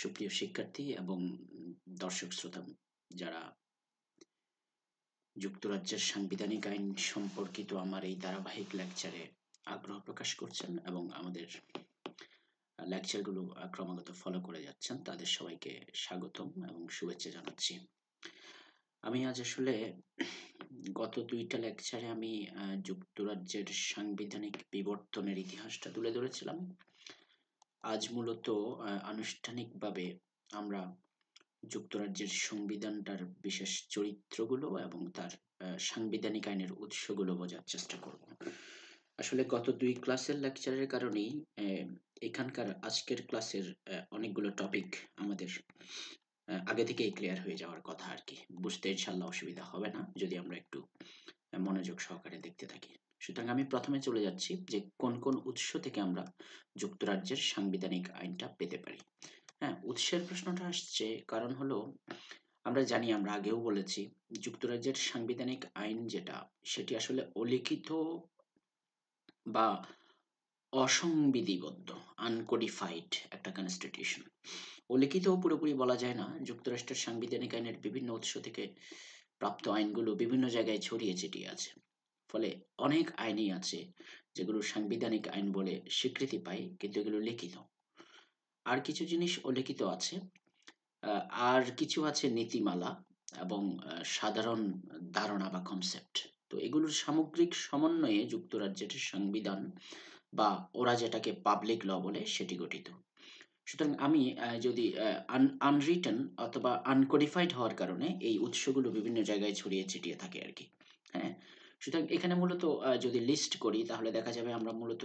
সুপ্রিয় শিক্ষার্থী এবং দর্শক শ্রোতা যারা যুক্তরাজ্যের সাংবিধানিক আইন সম্পর্কিত আমার এই ধারাবাহিক লেকচারে আগ্রহ প্রকাশ করছেন এবং আমাদের লেকচারগুলো ক্রমাগত ফলো করে যাচ্ছেন তাদের সবাইকে স্বাগতম এবং শুভেচ্ছা জানাচ্ছি। আমি আজ আসলে গত দুইটা লেকচারে আমি যুক্তরাজ্যের সাংবিধানিক বিবর্তনের ইতিহাসটা তুলে ধরেছিলাম। আজ মূলত আনুষ্ঠানিকভাবে আমরা যুক্তরাজ্যের সংবিধানটার বিশেষ চরিত্রগুলো এবং তার সাংবিধানিক আইনের উৎসগুলো বোঝার চেষ্টা করব। আসলে গত দুই ক্লাসের লেকচারের কারণেই এখানকার আজকের ক্লাসের অনেকগুলো টপিক আমাদের আগে থেকেই ক্লিয়ার হয়ে যাওয়ার কথা আর কি। বুঝতে ইনশাল্লাহ অসুবিধা হবে না যদি আমরা একটু মনোযোগ সহকারে দেখতে থাকি। সুতরাং আমি প্রথমে চলে যাচ্ছি যে কোন কোন উৎস থেকে আমরা যুক্তরাজ্যের সাংবিধানিক আইনটা পেতে পারি। হ্যাঁ, উৎসের প্রশ্নটা আসছে কারণ হলো আমরা জানি, আমরা আগেও বলেছি, যুক্তরাজ্যের সাংবিধানিক আইন যেটা সেটি আসলে অলিখিত বা অসংবিধিবদ্ধ, আনকোডিফাইড একটা কনস্টিটিউশন। অলিখিত পুরোপুরি বলা যায় না। যুক্তরাষ্ট্রের সাংবিধানিক আইনের বিভিন্ন উৎস থেকে প্রাপ্ত আইনগুলো বিভিন্ন জায়গায় ছড়িয়ে ছিটিয়ে আছে। ফলে অনেক আইনই আছে যেগুলো সাংবিধানিক আইন বলে স্বীকৃতি পায়, কিন্তু এগুলো লিখিত। আর কিছু জিনিস অলিখিত আছে, আর কিছু আছে নীতিমালা এবং সাধারণ ধারণা বা কনসেপ্ট। তো এগুলোর সামগ্রিক সমন্বয়ে যুক্তরাজ্যের সংবিধান বা ওরা যেটাকে পাবলিক ল বলে সেটি গঠিত। সুতরাং আমি যদি আনরিটেন অথবা আনকোডিফাইড হওয়ার কারণে এই উৎসগুলো বিভিন্ন জায়গায় ছড়িয়ে ছিটিয়ে থাকে আর কি। হ্যাঁ, সুতরাং এখানে মূলত যদি লিস্ট করি তাহলে দেখা যাবে আমরা মূলত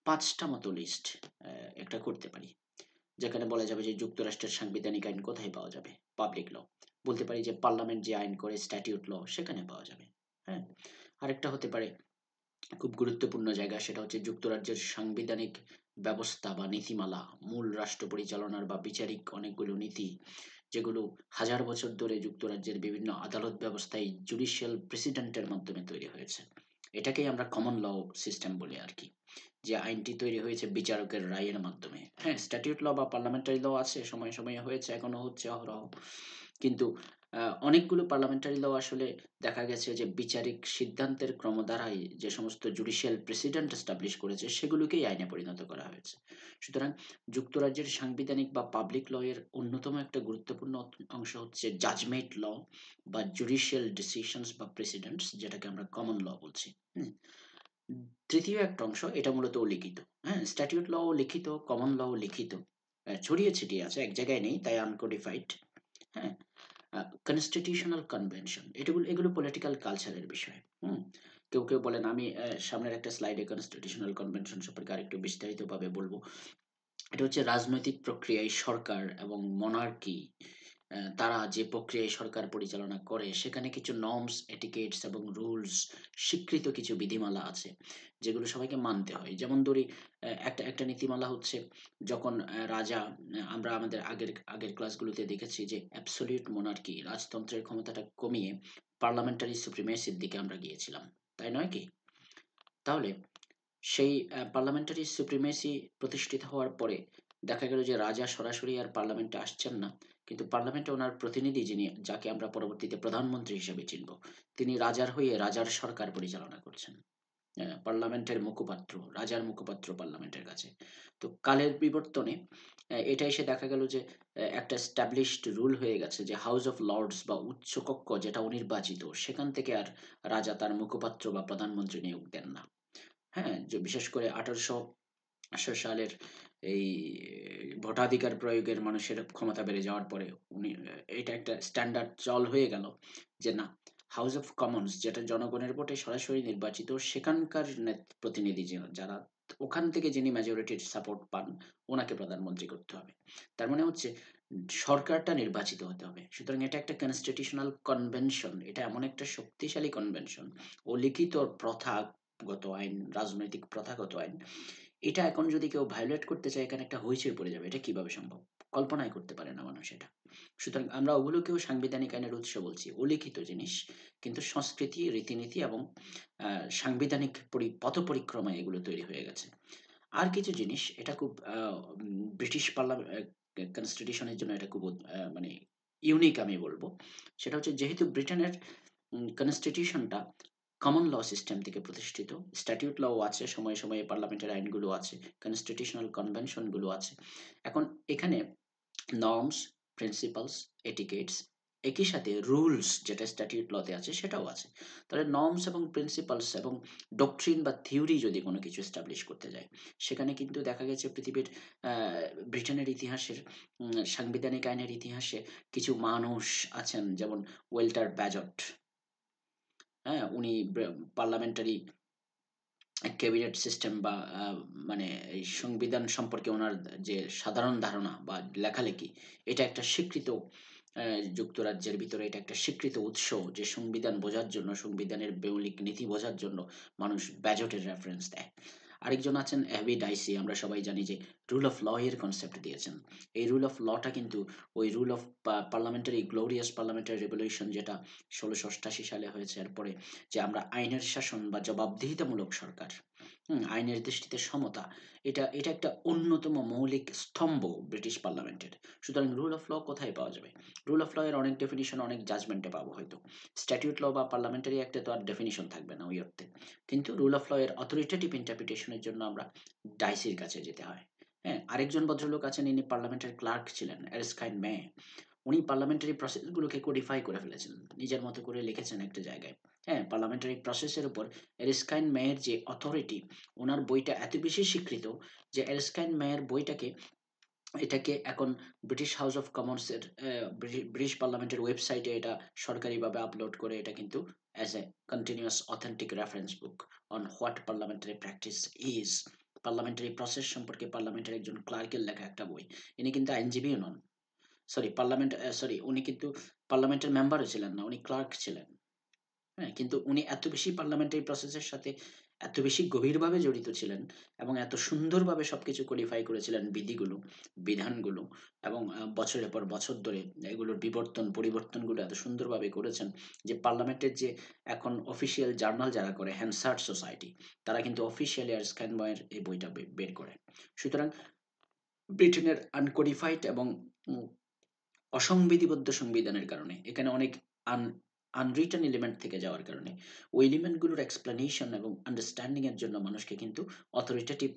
পাঁচটা মতো লিস্ট একটা করতে পারি, যেখানে বলা যাবে যে যুক্তরাষ্ট্রের সাংবিধানিক আইন কোথায় পাওয়া যাবে। পাবলিক ল বলতে পারি যে পার্লামেন্ট যে আইন করে স্ট্যাটিউট ল সেখানে পাওয়া যাবে। হ্যাঁ, আরেকটা হতে পারে খুব গুরুত্বপূর্ণ জায়গা, সেটা হচ্ছে যুক্তরাজ্যের সাংবিধানিক ব্যবস্থা বা নীতিমালা, মূল রাষ্ট্র পরিচালনার বা বিচারিক অনেকগুলো নীতি যেগুলো হাজার বছর ধরে যুক্তরাজ্যের বিভিন্ন আদালত ব্যবস্থায় জুডিশিয়াল প্রেসিডেন্টের মাধ্যমে তৈরি হয়েছে। এটাকেই আমরা কমন ল সিস্টেম বলি আর কি। যে আইনটি তৈরি হয়েছে বিচারকের রায়ের মাধ্যমে। হ্যাঁ, স্ট্যাটিউট ল বা পার্লামেন্টারি ল আছে, সময়ে সময়ে হয়েছে, এখনো হচ্ছে অহরহ। কিন্তু অনেকগুলো পার্লামেন্টারি ল আসলে দেখা গেছে যে বিচারিক সিদ্ধান্তের ক্রমধারায় যে সমস্ত জুডিশিয়াল প্রেসিডেন্ট এস্টাবলিশ করেছে সেগুলোকেই আইনে পরিণত করা হয়েছে। সুতরাং যুক্তরাজ্যের সাংবিধানিক বা পাবলিক ল এর অন্যতম একটা গুরুত্বপূর্ণ অংশ হচ্ছে জাজমেন্ট ল বা জুডিশিয়াল ডিসিশনস বা প্রেসিডেন্টস, যেটাকে আমরা কমন ল বলছি। হুম, তৃতীয় একটা অংশ এটা মূলত লিখিত। হ্যাঁ, স্ট্যাটিউট ল লিখিত, কমন ল লিখিত, ছড়িয়ে ছিটিয়ে আছে, এক জায়গায় নেই, তাই আনকোডিফাইড। হ্যাঁ, কনস্টিটিউশনাল কনভেনশন এগুলো পলিটিক্যাল কালচারের বিষয়। কেউ কেউ বলেন, আমি সামনের একটা স্লাইডে কনস্টিটিউশনাল কনভেনশন সম্পর্কে আরেকটু বিস্তারিতভাবে বলবো। এটা হচ্ছে রাজনৈতিক প্রক্রিয়ায় সরকার এবং মনার্কি তারা যে প্রক্রিয়ায় সরকার পরিচালনা করে সেখানে কিছু নর্মস, এটিকেটস এবং রুলস, স্বীকৃত কিছু বিধিমালা আছে যেগুলো সবাইকে মানতে হয়। যেমন ধরি, একটা একটা নীতিমালা হচ্ছে যখন রাজা, আমরা আমাদের আগের আগের ক্লাসগুলোতে দেখেছি যে অ্যাবসলিউট মোনার্কি, রাজতন্ত্রের ক্ষমতাটা কমিয়ে পার্লামেন্টারি সুপ্রিমেসির দিকে আমরা গিয়েছিলাম, তাই নয় কি? তাহলে সেই পার্লামেন্টারি সুপ্রিমেসি প্রতিষ্ঠিত হওয়ার পরে দেখা গেল যে রাজা সরাসরি আর পার্লামেন্টে আসছেন না, কিন্তু পার্লামেন্টে ওনার প্রতিনিধি, যিনি, যাকে আমরা পরবর্তীতে প্রধানমন্ত্রী হিসেবে চিনব, তিনি রাজার হয়ে রাজার সরকার পরিচালনা করছেন। পার্লামেন্টের মুখপাত্র, রাজার মুখপাত্র পার্লামেন্টের কাছে। তো কালের বিবর্তনে এটা এসে দেখা গেল যে একটা established রুল হয়ে গেছে যে হাউস অফ লর্ডস বা উচ্চকক্ষ যেটা অনির্বাচিত, সেখান থেকে আর রাজা তার মুখপাত্র বা প্রধানমন্ত্রী নিয়োগ দেন না। হ্যাঁ, যে বিশেষ করে 1880 সালের এই ভোটাধিকার প্রয়োগের মানুষের ক্ষমতা বেড়ে যাওয়ার পরে উনি এটা একটা স্ট্যান্ডার্ড চল হয়ে গেল যে না, হাউস অফ কমন্স যেটা জনগণের ভোটে সরাসরি নির্বাচিত, সেখানকার প্রতিনিধি যারা, ওখান থেকে যিনি মেজরিটির সাপোর্ট পান ওনাকে প্রধানমন্ত্রী করতে হবে। তার মানে হচ্ছে সরকারটা নির্বাচিত হতে হবে। সুতরাং এটা একটা কনস্টিটিউশনাল কনভেনশন, এটা এমন একটা শক্তিশালী কনভেনশন ও লিখিত প্রথাগত আইন, রাজনৈতিক প্রথাগত আইন। এটা এখন যদি কেউ ভায়োলেট করতে চায়, এখানে একটা হইচই পড়ে যাবে। এটা কিভাবে সম্ভব? কল্পনাই করতে পারে না মানুষ এটা। সুতরাং আমরা ওগুলোকেও সাংবিধানিক আইনের উৎস বলছি, অলিখিত জিনিস, কিন্তু সংস্কৃতি, রীতিনীতি এবং সাংবিধানিক পথ পরিক্রমায় এগুলো তৈরি হয়ে গেছে। আর কিছু জিনিস এটা খুব ব্রিটিশ কনস্টিটিউশনের জন্য এটা খুব মানে ইউনিক আমি বলবো। সেটা হচ্ছে যেহেতু ব্রিটেনের কনস্টিটিউশনটা কমন ল সিস্টেম থেকে প্রতিষ্ঠিত, স্ট্যাটিউট লও আছে, সময়ে সময়ে পার্লামেন্টের আইনগুলো আছে, কনস্টিটিউশনাল কনভেনশনগুলো আছে। এখন এখানে নর্মস, প্রিন্সিপালস, এটিকেটস, একই সাথে রুলস যেটা স্ট্যাটিউট লতে আছে সেটাও আছে। তাহলে নর্মস এবং প্রিন্সিপালস এবং ডক্ট্রিন বা থিওরি যদি কোনো কিছু এস্টাবলিশ করতে যায়, সেখানে কিন্তু দেখা গেছে পৃথিবীর ব্রিটেনের ইতিহাসের সাংবিধানিক আইনের ইতিহাসে কিছু মানুষ আছেন, যেমন ওয়েল্টার ব্যাজট, হ্যাঁ, উনি পার্লামেন্টারি ক্যাবিনেট সিস্টেম বা মানে এই সংবিধান সম্পর্কে ওনার যে সাধারণ ধারণা বা লেখালেখি, এটা একটা স্বীকৃত যুক্তরাজ্যের ভিতরে এটা একটা স্বীকৃত উৎস যে সংবিধান বোঝার জন্য, সংবিধানের মৌলিক নীতি বোঝার জন্য মানুষ ব্যাজটের রেফারেন্স দেয়। আরেকজন আছেন অ্যাবি ডাইসি, আমরা সবাই জানি যে রুল অফ ল এর কনসেপ্ট দিয়েছেন। এই রুল অফ লটা কিন্তু ওই rule of parliamentary glorious parliamentary revolution যেটা 1688 সালে হয়েছে, এরপরে যে আমরা আইনের শাসন বা জবাবদিহিতামূলক সরকার, আইনের দৃষ্টিতে সমতা, এটা এটা একটা অন্যতম মৌলিক স্তম্ভ ব্রিটিশ পার্লামেন্টের। সুতরাং রুল অফ ল কোথায় পাওয়া যাবে? রুল অফ ল এর অনেক ডেফিনিশন অনেক জাজমেন্টে পাবো হয়তো। স্ট্যাটিউট ল বা পার্লামেন্টারি অ্যাক্টে তো আর ডেফিনিশন থাকবে না ওই অর্থে। কিন্তু রুল অফ ল এর অথরিটেটিভ ইন্টারপ্রিটেশনের জন্য আমরা ডাইসির কাছে যেতে হয়। হ্যাঁ, আরেকজন ভদ্রলোক আছেন, ইনি পার্লামেন্টের ক্লার্ক ছিলেন, এরস্কাইন মে। উনি পার্লামেন্টারি প্রসেসগুলোকে কোডিফাই করে ফেলেছেন, নিজের মতো করে লিখেছেন একটা জায়গায়। হ্যাঁ, পার্লামেন্টারি প্রসেসের উপর এরস্কাইন মেয়ের যে অথরিটি, ওনার বইটা এত বেশি স্বীকৃত যে এরস্কাইন মেয়ের বইটাকে, এটাকে এখন ব্রিটিশ হাউস অফ কমন্সের ব্রিটিশ পার্লামেন্টের ওয়েবসাইটে এটা সরকারিভাবে আপলোড করে, এটা কিন্তু as a continuous authentic reference book on what parliamentary practice is. Parliamentary process সম্পর্কে পার্লামেন্টের একজন ক্লার্কের লেখা একটা বই। ইনি কিন্তু আইনজীবীও নন, সরি উনি কিন্তু পার্লামেন্টের মেম্বারও ছিলেন না, উনি ক্লার্ক ছিলেন। হ্যাঁ, কিন্তু উনি এত বেশি পার্লামেন্টারি প্রসেসের সাথে এত বেশি গভীরভাবে জড়িত ছিলেন এবং এত সুন্দরভাবে সবকিছু কোডিফাই করেছিলেন বিধিগুলো, বিধানগুলো, এবং বছরের পর বছর ধরে এগুলোর পরিবর্তনগুলো এত সুন্দরভাবে করেছেন যে পার্লামেন্টের যে এখন অফিসিয়াল জার্নাল যারা করে, হ্যান্সার্ড সোসাইটি, তারা কিন্তু অফিসিয়ালি আর স্ক্যানবয়ের এই বইটা বের করে। সুতরাং ব্রিটেনের আনকোডিফাইড এবং উম, অসংবিধিবদ্ধ সংবিধানের কারণে এখানে অনেক আন আনরিটেন এলিমেন্ট থেকে যাওয়ার কারণে ওই এলিমেন্টগুলোর এক্সপ্লেনেশন এবং আন্ডারস্ট্যান্ডিং এর জন্য মানুষকে কিন্তু অথরিটেটিভ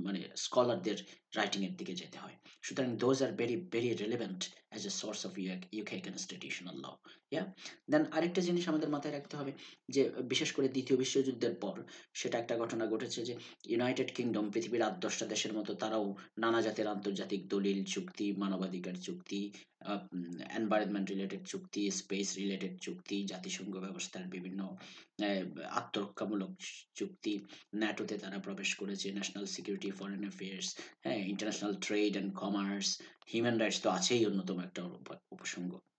মানে স্কলারদের রাইটিং এর দিকে যেতে হয়। সুতরাং those are very very relevant as a source of UK constitutional law. Yeah, then আরেকটা জিনিস আমাদের মাথায় রাখতে হবে যে বিশেষ করে দ্বিতীয় বিশ্বযুদ্ধের পর সেটা একটা ঘটনা ঘটেছে যে ইউনাইটেড কিংডম পৃথিবীর 8-10টা দেশের মতো তারাও নানা জাতের আন্তর্জাতিক দলিল চুক্তি, মানবাধিকার চুক্তি, এনভায়রনমেন্ট রিলেটেড চুক্তি, স্পেস রিলেটেড চুক্তি, জাতিসংঘ ব্যবস্থার বিভিন্ন আত্মরক্ষামূলক চুক্তি, ন্যাটোতে তারা প্রবেশ করেছে, ন্যাশনাল সিকিউরিটি, ফরেন অ্যাফেয়ার্স, হ্যাঁ, international trade and commerce, human rights তো আছেই অন্যতম একটা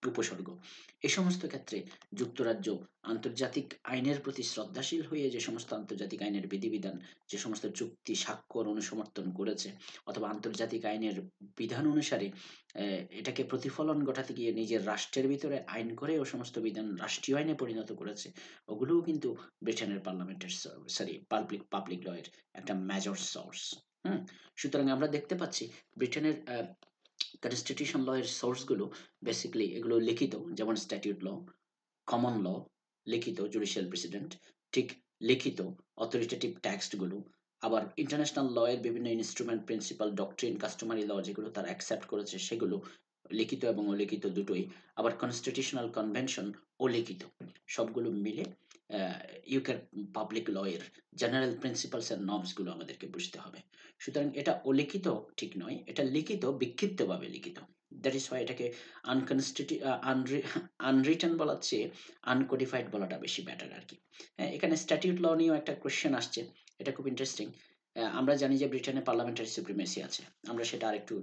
উপসর্গ। এই সমস্ত ক্ষেত্রে যুক্তরাজ্য আন্তর্জাতিক আইনের প্রতি শ্রদ্ধাশীল হয়ে যে সমস্ত আন্তর্জাতিক আইনের বিধিবিধান, যে সমস্ত চুক্তি স্বাক্ষর অনুসমর্থন করেছে, অথবা আন্তর্জাতিক আইনের বিধান অনুসারে এটাকে প্রতিফলন ঘটাতে গিয়ে নিজের রাষ্ট্রের ভিতরে আইন করে ও সমস্ত বিধান রাষ্ট্রীয় আইনে পরিণত করেছে, ওগুলোও কিন্তু ব্রিটেনের পার্লামেন্টের পাবলিক ল এর একটা মেজর সোর্স। হুম, সুতরাং আমরা দেখতে পাচ্ছি ব্রিটেনের কনস্টিটিউশন ল এর সোর্সগুলো বেসিক্যালি এগুলো লিখিত, যেমন স্ট্যাটিউট ল, কমন ল, লিখিত জুডিশিয়াল প্রেসিডেন্ট, ঠিক লিখিত অথরিটেটিভ টেক্সটগুলো, আবার ইন্টারন্যাশনাল ল এর বিভিন্ন ইনস্ট্রুমেন্ট, প্রিন্সিপাল, ডক্ট্রিন, কাস্টমারি ল যেগুলো তারা অ্যাকসেপ্ট করেছে সেগুলো লিখিত এবং অলিখিত দুটোই, আবার কনস্টিটিউশনাল কনভেনশন ও লিখিত, সবগুলো মিলে ইউকের পাবলিক ল এর জেনারেল প্রিন্সিপালস এন্ড নর্মস গুলো আমাদেরকে বুঝতে হবে। সুতরাং এটা অলিখিত ঠিক নয়, এটা লিখিত, বিক্ষিপ্তভাবে লিখিত। দ্যাট ইজ ওয়াই এটাকে আনরিটেন বলার চেয়ে আনকোডিফাইড বলাটা বেশি বেটার আর কি। হ্যাঁ, এখানে স্ট্যাটিউট ল নিয়েও একটা কোয়েশ্চেন আসছে, এটা খুব ইন্টারেস্টিং। আমরা জানি যে ব্রিটেনে পার্লামেন্টারি সুপ্রিমেসি আছে, আমরা সেটা আরেকটু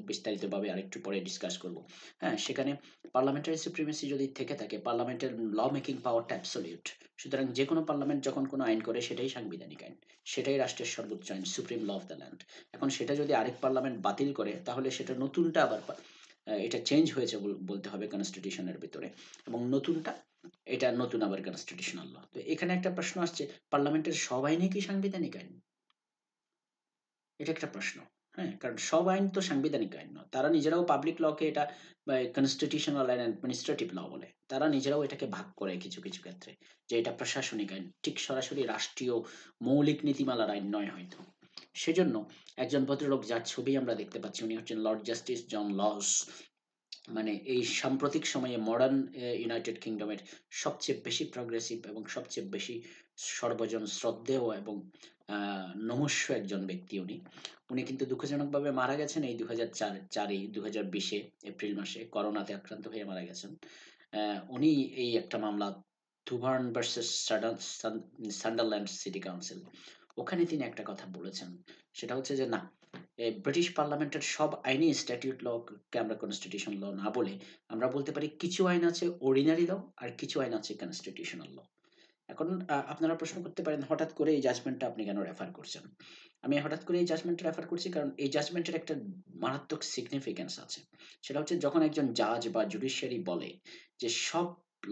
বিস্তারিতভাবে আরেকটু পরে ডিসকাস করব। হ্যাঁ, সেখানে পার্লামেন্টারি সুপ্রিমেসি যদি থেকে থাকে, পার্লামেন্টের ল মেকিং পাওয়ারটা অ্যাবসলিউট। সুতরাং যে কোনো পার্লামেন্ট যখন কোনো আইন করে সেটাই সাংবিধানিক আইন, সেটাই রাষ্ট্রের সর্বোচ্চ আইন, supreme law of the land. এখন সেটা যদি আরেক পার্লামেন্ট বাতিল করে তাহলে সেটা নতুনটা আবার এটা চেঞ্জ হয়েছে বলতে হবে কনস্টিটিউশনের ভিতরে, এবং নতুনটা এটা নতুন আবার কনস্টিটিউশনাল ল। তো এখানে একটা প্রশ্ন আসছে, পার্লামেন্টের সব আইনই কি সাংবিধানিক আইন? এটা একটা প্রশ্ন। হ্যাঁ? কারণ সব আইন তো সাংবিধানিক আইন নয়। তারা নিজেরাও পাবলিক লকে এটা কনস্টিটিউশনাল অ্যান্ড অ্যাডমিনিস্ট্রেটিভ ল বলে। তারা নিজেরাও এটাকে ভাগ করে কিছু, কিছু ক্ষেত্রে। যে এটা প্রশাসনিক আইন। ঠিক সরাসরি রাষ্ট্রীয় মৌলিক নীতিমালার আইন নয় হয়তো। সেজন্য একজন ভদ্রলোক যার ছবি আমরা দেখতে পাচ্ছি উনি হচ্ছেন লর্ড জাস্টিস জন লস। মানে এই সাম্প্রতিক সময়ে মডার্ন ইউনাইটেড কিংডমের সবচেয়ে বেশি প্রগ্রেসিভ এবং সবচেয়ে বেশি সর্বজন শ্রদ্ধেয় এবং নমস্য একজন ব্যক্তি উনি। উনি কিন্তু দুঃখজনকভাবে মারা গেছেন এই 2020-এ এপ্রিল মাসে করোনাতে আক্রান্ত হয়ে মারা গেছেন। উনি এই একটা মামলা থুভার্ন ভার্সেস সান্ডারল্যান্ড সিটি কাউন্সিল, ওখানে তিনি একটা কথা বলেছেন। সেটা হচ্ছে যে না, ব্রিটিশ পার্লামেন্টের সব আইনই স্ট্যাটিউট লকে আমরা কনস্টিটিউশন ল না বলে আমরা বলতে পারি কিছু আইন আছে অর্ডিনারি ল আর কিছু আইন আছে কনস্টিটিউশনাল ল। এখন আপনারা প্রশ্ন করতে পারেন হঠাৎ করে এই জাজমেন্টটা আপনি কেন রেফার করছেন? আমি হঠাৎ করে এই জাজমেন্টটা রেফার করছি কারণ এই জাজমেন্টের একটা মারাত্মক সিগনিফিক্যান্স আছে। সেটা হচ্ছে যখন একজন জাজ বা জুডিশিয়ারি বলে যে সব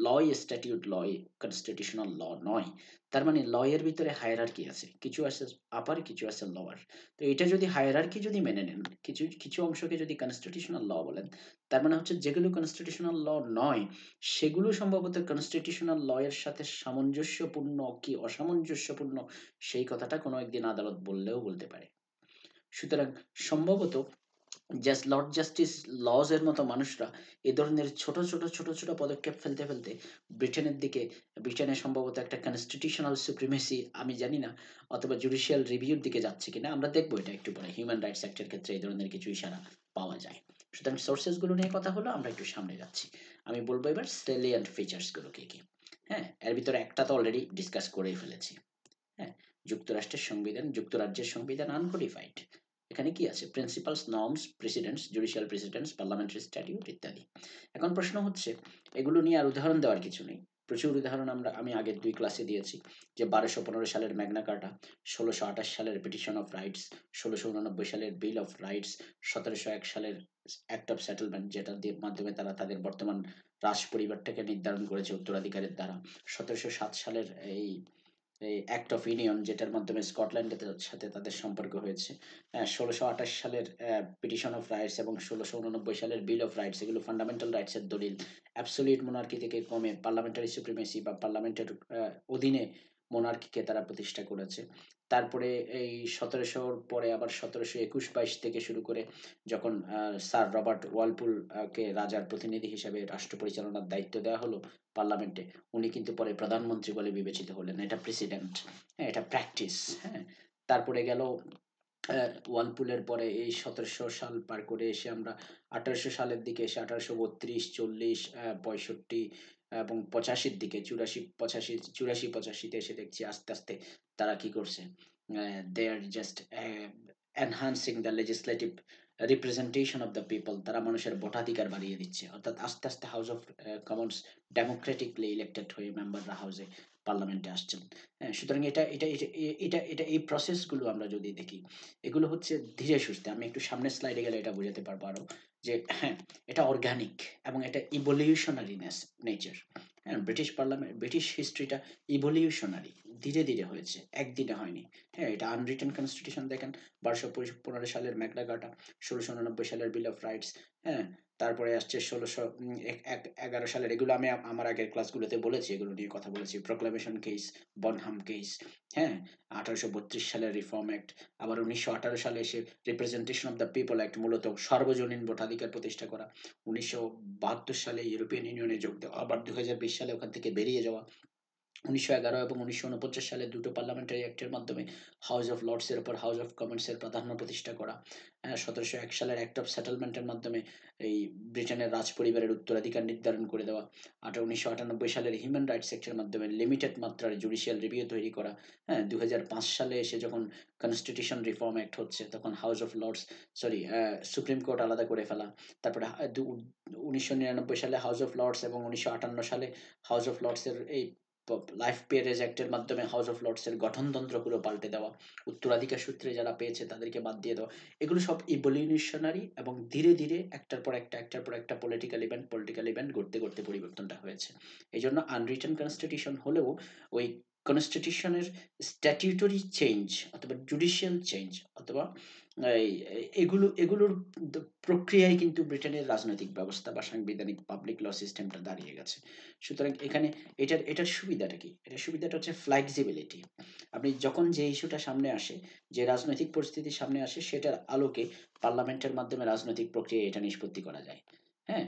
লই স্ট্যাটিউট লই কনস্টিটিউশনাল ল নয়। তার মানে ল এর ভিতরে হায়ারার্কি আছে। কিছু আছে আপার, কিছু আছে লোয়ার। তো এটা যদি হায়ারার্কি যদি মেনে নেন, কিছু, কিছু অংশকে যদি কনস্টিটিউশনাল ল বলেন, তার মানে হচ্ছে যেগুলো কনস্টিটিউশনাল ল নয় সেগুলো সম্ভবত কনস্টিটিউশনাল ল এর সাথে সামঞ্জস্যপূর্ণ কি অসামঞ্জস্যপূর্ণ সেই কথাটা কোনো একদিন আদালত বললেও বলতে পারে। সুতরাং সম্ভবত লর্ড জাস্টিস লজ এর মতো মানুষরা এ ধরনের ছোট ছোট পদক্ষেপ ফেলতে ফেলতে ব্রিটেনের দিকে, ব্রিটেনে সম্ভবত একটা কনস্টিটিউশনাল সুপ্রিমেসি আমি জানি না, অথবা জুডিশিয়াল রিভিউর দিকে যাচ্ছে কিনা আমরা দেখবো এটা একটু পরে। হিউম্যান রাইটস অ্যাক্টের ক্ষেত্রে এই ধরনের কিছু ইশারা পাওয়া যায়। সুতরাং সোর্সেস গুলো নিয়ে কথা হলো, আমরা একটু সামনে যাচ্ছি। আমি বলবো এবার সেলিয়েন্ট ফিচার্স গুলো কি কি। হ্যাঁ, এর ভিতরে একটা তো অলরেডি ডিসকাস করেই ফেলেছি। হ্যাঁ, যুক্তরাষ্ট্রের সংবিধান, যুক্তরাজ্যের সংবিধান আনকোডিফাইড। এখানে কি আছে? Principles, norms, presidents, judicial presidents, parliamentary statute ইত্যাদি। এখন প্রশ্ন হচ্ছে এগুলো নিয়ে আর উদাহরণ দেওয়ার কিছু নেই। প্রচুর উদাহরণ আমি আগের ২ ক্লাসে দিয়েছি। যে ১২১৫ সালের ম্যাগনা কার্টা, ১৬২৮ সালের পিটিশন অফ রাইটস, ১৬৮৯ সালের বিল অফ রাইটস, ১৭০১ সালের অ্যাক্ট অফ সেটেলমেন্ট যেটা মাধ্যমে তারা তাদের বর্তমান রাজ পরিবারটাকে নির্ধারণ করেছে উত্তরাধিকারের দ্বারা। ১৭০৭ সালের এই এই অ্যাক্ট অফ ইউনিয়ন যেটার মাধ্যমে স্কটল্যান্ডের সাথে তাদের সম্পর্ক হয়েছে। ১৬২৮ সালের পিটিশন অফ রাইটস এবং ১৬৮৯ সালের বিল অফ রাইটস এগুলো ফান্ডামেন্টাল রাইটস এর দলিল। অ্যাবসোলিউট মোনার্কি থেকে কমে পার্লামেন্টারি সুপ্রিমেসি বা পার্লামেন্টের অধীনে মোনার্কিকে তারা প্রতিষ্ঠা করেছে। তারপরে এই ১৭০০ পরে আবার ১৭২১-২২ থেকে শুরু করে যখন স্যার রবার্ট ওয়ালপুল কে রাজার প্রতিনিধি হিসেবে রাষ্ট্র পরিচালনার দায়িত্ব দেওয়া হলো পার্লামেন্টে, উনি কিন্তু পরে প্রধানমন্ত্রী বলে বিবেচিত হলেন। এটা প্রেসিডেন্ট। হ্যাঁ, এটা প্র্যাকটিস। হ্যাঁ? তারপরে গেল ওয়ালপুলের পরে এই ১৭০০ সাল পার করে এসে আমরা ১৮০০ সালের দিকে এসে ১৮৩২, ৪০, ৬৫ এবং ৮৫ র দিকে ৮৪, ৮৫ তে এসে দেখছি আস্তে, আস্তে তারা কি করছে? They are just enhancing the legislative representation of the people. তারা মানুষের ভোটাধিকার বাড়িয়ে দিচ্ছে। অর্থাৎ আস্তে, আস্তে House of Commons democratically elected হয়ে মেম্বাররা হাউসে পার্লামেন্টে আসছেন। হ্যাঁ? সুতরাং এটা এই প্রসেসগুলো আমরা যদি দেখি, এগুলো হচ্ছে ধীরে সুস্থে। আমি একটু সামনের স্লাইডে গেলে এটা বুঝাতে পারবো আরো। যে হ্যাঁ, এটা অর্গানিক এবং এটা ইভোলিউশনারি নেচার। হ্যাঁ? ব্রিটিশ হিস্ট্রিটা ইভোলিউশনারি। ধীরে, ধীরে হয়েছে। একদিনে হয়নি। হ্যাঁ? এটা আনরিটেন কনস্টিটিউশন দেখেন ১২১৫ সালের ম্যাগনা কার্টা, ১৬৮৯ সালের বিল অফ রাইটস, হ্যাঁ? তারপরে আসছে ১৬১১ সালের, এগুলো আমি আমার আগের ক্লাসগুলোতে বলেছি, এগুলো নিয়ে কথা বলেছি। প্রোক্লামেশন কেস, বনহাম কেস, হ্যাঁ? ১৮৩২ সালের রিফর্ম অ্যাক্ট, আবার ১৯১৮ সালে এসে representation of the people act, মূলত সার্বজনীন ভোটাধিকার প্রতিষ্ঠা করা। ১৯৭২ সালে ইউরোপিয়ান ইউনিয়নে যোগ দেওয়া, আবার ২০২০ সালে ওখান থেকে বেরিয়ে যাওয়া। ১৯১১ এবং ১৯৪৯ সালে দুটো পার্লামেন্টারি অ্যাক্টের মাধ্যমে হাউস অফ লর্ডস এর উপর হাউস অফ কমন্স এর প্রাধান্য প্রতিষ্ঠা করা। ১৭০১ সালের অ্যাক্ট অফ সেটেলমেন্ট এর মাধ্যমে এই ব্রিটেনের রাজ পরিবারের উত্তরাধিকার নির্ধারণ করে দেওয়া। ১৯৯৮ সালের হিউম্যান রাইটস অ্যাক্টের মাধ্যমে লিমিটেড মাত্রার জুডিশিয়াল রিভিউ তৈরি করা। হ্যাঁ? ২০০৫ সালে এসে যখন কনস্টিটিউশন রিফর্ম অ্যাক্ট হচ্ছে তখন House of Lords, sorry, Supreme Court আলাদা করে ফেলা। তারপরে ১৯৯৯ সালে হাউস অফ লর্ডস এবং ১৯৫৮ সালে হাউস অফ লর্ডস এর এই লাইফ পেয়ারেজ অ্যাক্টের মাধ্যমে হাউস অফ লর্ডস এর গঠনতন্ত্র পুরো পাল্টে দেওয়া। উত্তরাধিকার সূত্রে যারা পেয়েছে তাদেরকে বাদ দিয়ে দেওয়া। এগুলো সব ইভোলিউশনারি এবং ধীরে, ধীরে একটার পর একটা পলিটিক্যাল ইভেন্ট গড়তে, গড়তে পরিবর্তনটা হয়েছে। এজন্য আনরিটেন কনস্টিটিউশন হলেও ওই কনস্টিটিউশনের স্ট্যাটিউটরি চেঞ্জ অথবা জুডিশিয়াল চেঞ্জ অথবা এগুলোর প্রক্রিয়ায় কিন্তু ব্রিটেনের রাজনৈতিক ব্যবস্থা বা সাংবিধানিক পাবলিক ল সিস্টেমটা দাঁড়িয়ে গেছে। সুতরাং এখানে এটার সুবিধাটা কি? এটার সুবিধাটা হচ্ছে ফ্লেক্সিবিলিটি। আপনি যখন যে ইস্যুটা সামনে আসে, যে রাজনৈতিক পরিস্থিতি সামনে আসে, সেটার আলোকে পার্লামেন্টের মাধ্যমে রাজনৈতিক প্রক্রিয়া এটা নিষ্পত্তি করা যায়। হ্যাঁ,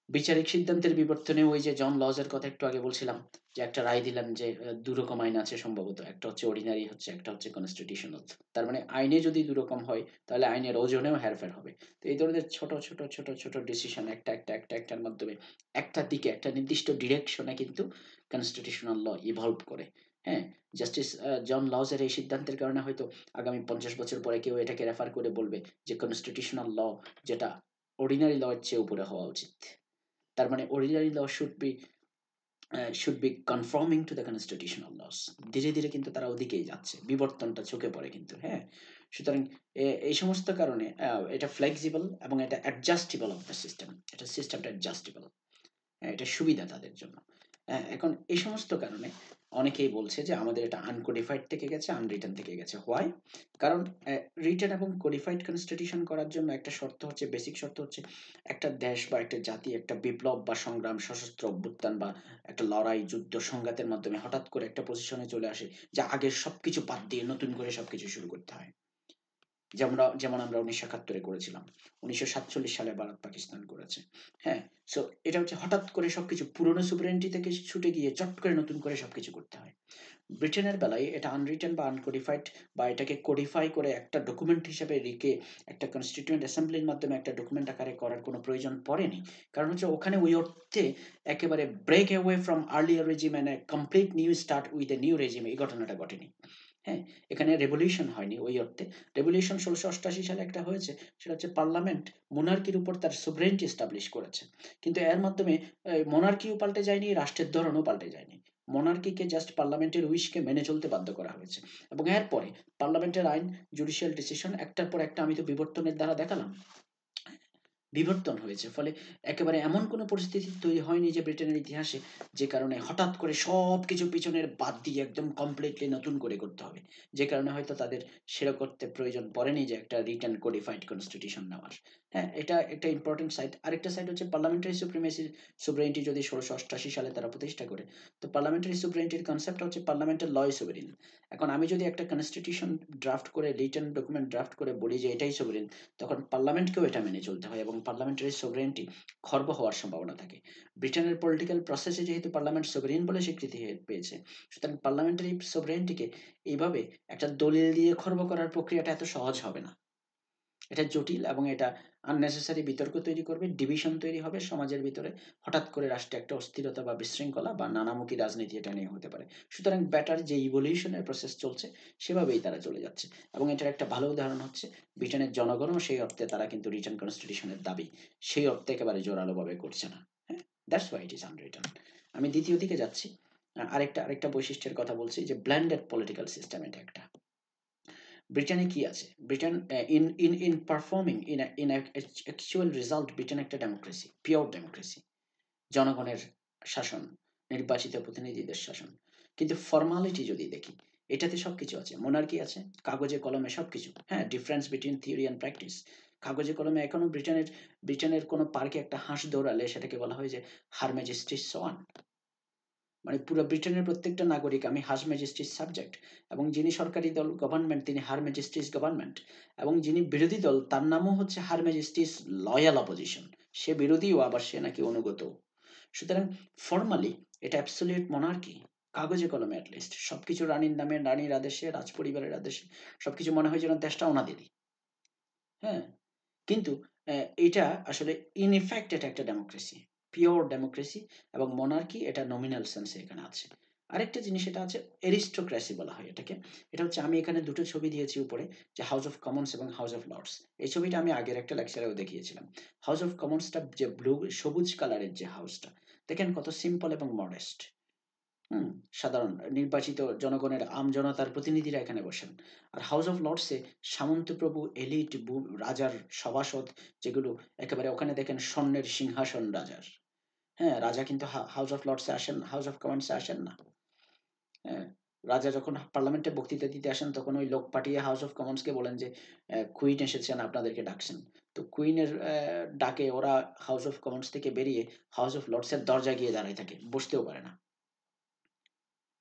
বিচারিক সিদ্ধান্তের বিবর্তনে ওই যে জন লজের কথা একটু আগে বলছিলাম, যে একটা রায় দিলাম যে ২ রকম আইন আছে সম্ভবত। একটা হচ্ছে অর্ডিনারি হচ্ছে, একটা হচ্ছে কনস্টিটিউশনাল। তার মানে আইনে যদি ২ রকম হয়, তাহলে আইনের ওজনেও হেরফের হবে। তো এই ধরনের ছোট ডিসিশন একটার মাধ্যমে একটা দিকে একটা নির্দিষ্ট ডিরেকশনে কিন্তু কনস্টিটিউশনাল ল ইভলভ করে। হ্যাঁ? জাস্টিস জন লজের এই সিদ্ধান্তের কারণে হয়তো আগামী ৫০ বছর পরে কেউ এটাকে রেফার করে বলবে যে কনস্টিটিউশনাল ল যেটা অর্ডিনারি ল এর চেয়ে উপরে হওয়া উচিত। তার মানে ordinary law should be conforming to the constitutional laws. ধীরে ধীরে কিন্তু তারা ওদিকেই যাচ্ছে, বিবর্তনটা চোখে পড়ে কিন্তু। হ্যাঁ, সুতরাং এই সমস্ত কারণে এটা ফ্লেক্সিবল এবং এটা অ্যাডজাস্টেবল অফ দ্য সিস্টেম। এটা সিস্টেমটা অ্যাডজাস্টেবল। হ্যাঁ, এটা সুবিধা তাদের জন্য। এখন এই সমস্ত কারণে অনেকেই বলছে যে আমাদের এটা আনকোডিফাইড থেকে গেছে, আনরিটেন থেকে গেছে। হোয়াই? কারণ রিটেন এবং কোডিফাইড কনস্টিটিউশন করার জন্য একটা শর্ত হচ্ছে, বেসিক শর্ত হচ্ছে, একটা দেশ বা একটা জাতি একটা বিপ্লব বা সংগ্রাম, সশস্ত্র অভ্যুত্থান বা একটা লড়াই, যুদ্ধ, সংঘাতের মাধ্যমে হঠাৎ করে একটা পজিশনে চলে আসে, যে আগের সবকিছু বাদ দিয়ে নতুন করে সবকিছু শুরু করতে হয়। যেমন আমরা ১৯৭১ করেছিলাম। ১৯৪৭ সালে ভারত পাকিস্তান করেছে। হ্যাঁ? সো এটা হচ্ছে হঠাৎ করে সবকিছু পুরনো সুভরেনিটি থেকে ছুটে গিয়ে চট করে নতুন করে সবকিছু করতে হয়। ব্রিটেনের বেলায় এটা আনরিটেন বা আনকোডিফাইড বা এটাকে কোডিফাই করে একটা ডকুমেন্ট হিসেবে রেখে একটা কনস্টিটিউয়েন্ট অ্যাসেম্বলির মাধ্যমে একটা ডকুমেন্ট আকারে করার কোনো প্রয়োজন পড়েনি। কারণ হচ্ছে ওখানে ওই অর্থে একেবারে break away from earlier regime and complete new start with a new regime, এই ঘটনাটা ঘটেনি। হ্যাঁ, এখানে রেভলিউশন হয়নি ওই অর্থে। রেভলিউশন ১৬৮৮ সালে একটা হয়েছে, সেটা হচ্ছে পার্লামেন্ট মোনার্কির উপর তার সোভরেনিটি এস্টাবলিশ করেছে। কিন্তু এর মাধ্যমে মোনার্কিও পাল্টে যায়নি, রাষ্ট্রের ধরনও পাল্টে যায়নি। মোনার্কিকে জাস্ট পার্লামেন্টের উইশকে মেনে চলতে বাধ্য করা হয়েছে। এবং এরপরে পার্লামেন্টের আইন, জুডিশিয়াল ডিসিশন একটার পর একটা আমি তো বিবর্তনের দ্বারা দেখালাম। বিবর্তন হয়েছে। ফলে একেবারে এমন কোনো পরিস্থিতি তৈরি হয়নি যে ব্রিটেনের ইতিহাসে, যে কারণে হঠাৎ করে সবকিছু পিছনের বাদ দিয়ে একদম কমপ্লিটলি নতুন করে করতে হবে। যে কারণে হয়তো তাদের সেটা করতে প্রয়োজন পড়েনি যে একটা রিটেন কোডিফাইড কনস্টিটিউশন নেওয়ার। হ্যাঁ, এটা একটা ইম্পর্টেন্ট সাইড। আরেকটা সাইড হচ্ছে পার্লামেন্টারি সুপ্রিমেসি যদি ১৬৮৮ সালে তারা প্রতিষ্ঠা করে। তো পার্লামেন্টারি সুভরেনিটির কনসেপ্ট হচ্ছে পার্লামেন্টের লই সোভরেন। এখন আমি যদি একটা কনস্টিটিউশন ড্রাফট করে, রিটেন ডকুমেন্ট ড্রাফট করে বলি যে এটাই সোভরেন, তখন পার্লামেন্টকেও এটা মেনে চলতে হয় এবং পার্লামেন্টারি সোভরেনিটি খর্ব হওয়ার সম্ভাবনা থাকে। ব্রিটেনের পলিটিক্যাল প্রসেসে যেহেতু পার্লামেন্ট সোভরেন বলে স্বীকৃতি পেয়েছে, সুতরাং পার্লামেন্টারি সোভরেনিটিকে এইভাবে একটা দলিল দিয়ে খর্ব করার প্রক্রিয়াটা এত সহজ হবে না। এটা জটিল এবং এটা আননেসেসারি বিতর্ক তৈরি করবে, ডিভিশন তৈরি হবে সমাজের ভিতরে। হঠাৎ করে রাষ্ট্রে একটা অস্থিরতা বা বিশৃঙ্খলা বা নানামুখী রাজনীতি এটা নিয়ে হতে পারে। সুতরাং ব্যাটার যে ইভলিউশনের প্রসেস চলছে, সেভাবেই তারা চলে যাচ্ছে। এবং এটার একটা ভালো উদাহরণ হচ্ছে ব্রিটেনের জনগণও সেই অর্থে তারা কিন্তু রিটার্ন কনস্টিটিউশনের দাবি সেই অর্থে একেবারে জোরালোভাবে করছে না। হ্যাঁ, দ্যাটস ওয়াই ইট ইজ আনরিটার্ন। আমি দ্বিতীয় দিকে যাচ্ছি। আরেকটা বৈশিষ্ট্যের কথা বলছি, যে ব্ল্যান্ডেড পলিটিক্যাল সিস্টেম এটা একটা। ব্রিটেনে কি আছে? Britain in performing in actual result Britain একটা ডেমোক্রেসি, পিওর ডেমোক্রেসি। জনগণের শাসন, নির্বাচিত প্রতিনিধিদের শাসন। কিন্তু ফর্মালিটি যদি দেখি, এটাতে সবকিছু আছে। মোনার্কি আছে, কাগজে কলমে সবকিছু। হ্যাঁ, difference between theory and practice. কাগজে কলমে এখনো ব্রিটেনের কোনো পার্কে একটা হাঁস দৌড়ালে সেটাকে বলা হয় যে হার ম্যাজেস্টিস সোয়ান। মানে পুরো ব্রিটেনের প্রত্যেকটা নাগরিক, আমি হার ম্যাজেস্টিস সাবজেক্ট। এবং যিনি সরকারি দল গভর্নমেন্ট, তিনি হার ম্যাজেস্টিস গভর্নমেন্ট। এবং যিনি বিরোধী দল, তার নামও হচ্ছে হার ম্যাজেস্টিস লয়াল অপোজিশন। সে বিরোধীও আবার সে নাকি অনুগত। সুতরাং ফর্মালি এটা অ্যাবসলিউট মনার্কি। কাগজে কলমে অ্যাটলিস্ট সবকিছু রানীর নামে, রানীর আদেশে, রাজপরিবারের আদেশে সবকিছু মনে হয় যেন দেশটা ওনাদেরই। হ্যাঁ, কিন্তু এটা আসলে ইন ইফেক্ট এটা একটা ডেমোক্রেসি, পিওর ডেমোক্রেসি। এবং মনার্কি এটা নমিনাল সেন্সে এখানে আছে। আরেকটা জিনিস এটা আছে, এরিস্টোক্রেসি বলা হয় এটাকে। এটা হচ্ছে, আমি এখানে দুটো ছবি দিয়েছি উপরে, যে হাউস অফ কমন্স এবং হাউস অফ লর্ডস। এই ছবিটা আমি আগের একটা লেকচারেও দেখিয়েছিলাম। হাউস অফ কমন্সটা যে সবুজ কালারের যে হাউসটা, দেখেন কত সিম্পল এবং মডেস্ট। হুম, সাধারণ নির্বাচিত জনগণের জনতার প্রতিনিধিরা এখানে বসেন। আর হাউস অফ লর্ডসে সামন্তপ্রভু, এলিট, রাজার সভাসদ, যেগুলো একেবারে ওখানে দেখেন স্বর্ণের সিংহাসন রাজার। হ্যাঁ, রাজা কিন্তু হাউস অফ লর্ডসে আসেন, হাউস অফ কমন্সে আসেন না। হ্যাঁ, রাজা যখন পার্লামেন্টে বক্তৃতা দিতে আসেন তখন ওই লোক পাঠিয়ে হাউস অফ কমন্সকে বলেন যে কুইন এসেছেন, আপনাদেরকে ডাকছেন। তো কুইনের ডাকে ওরা হাউস অফ কমন্স থেকে বেরিয়ে হাউস অফ লর্ডসের দরজায় গিয়ে দাঁড়ায় থাকে, বসতেও পারে না।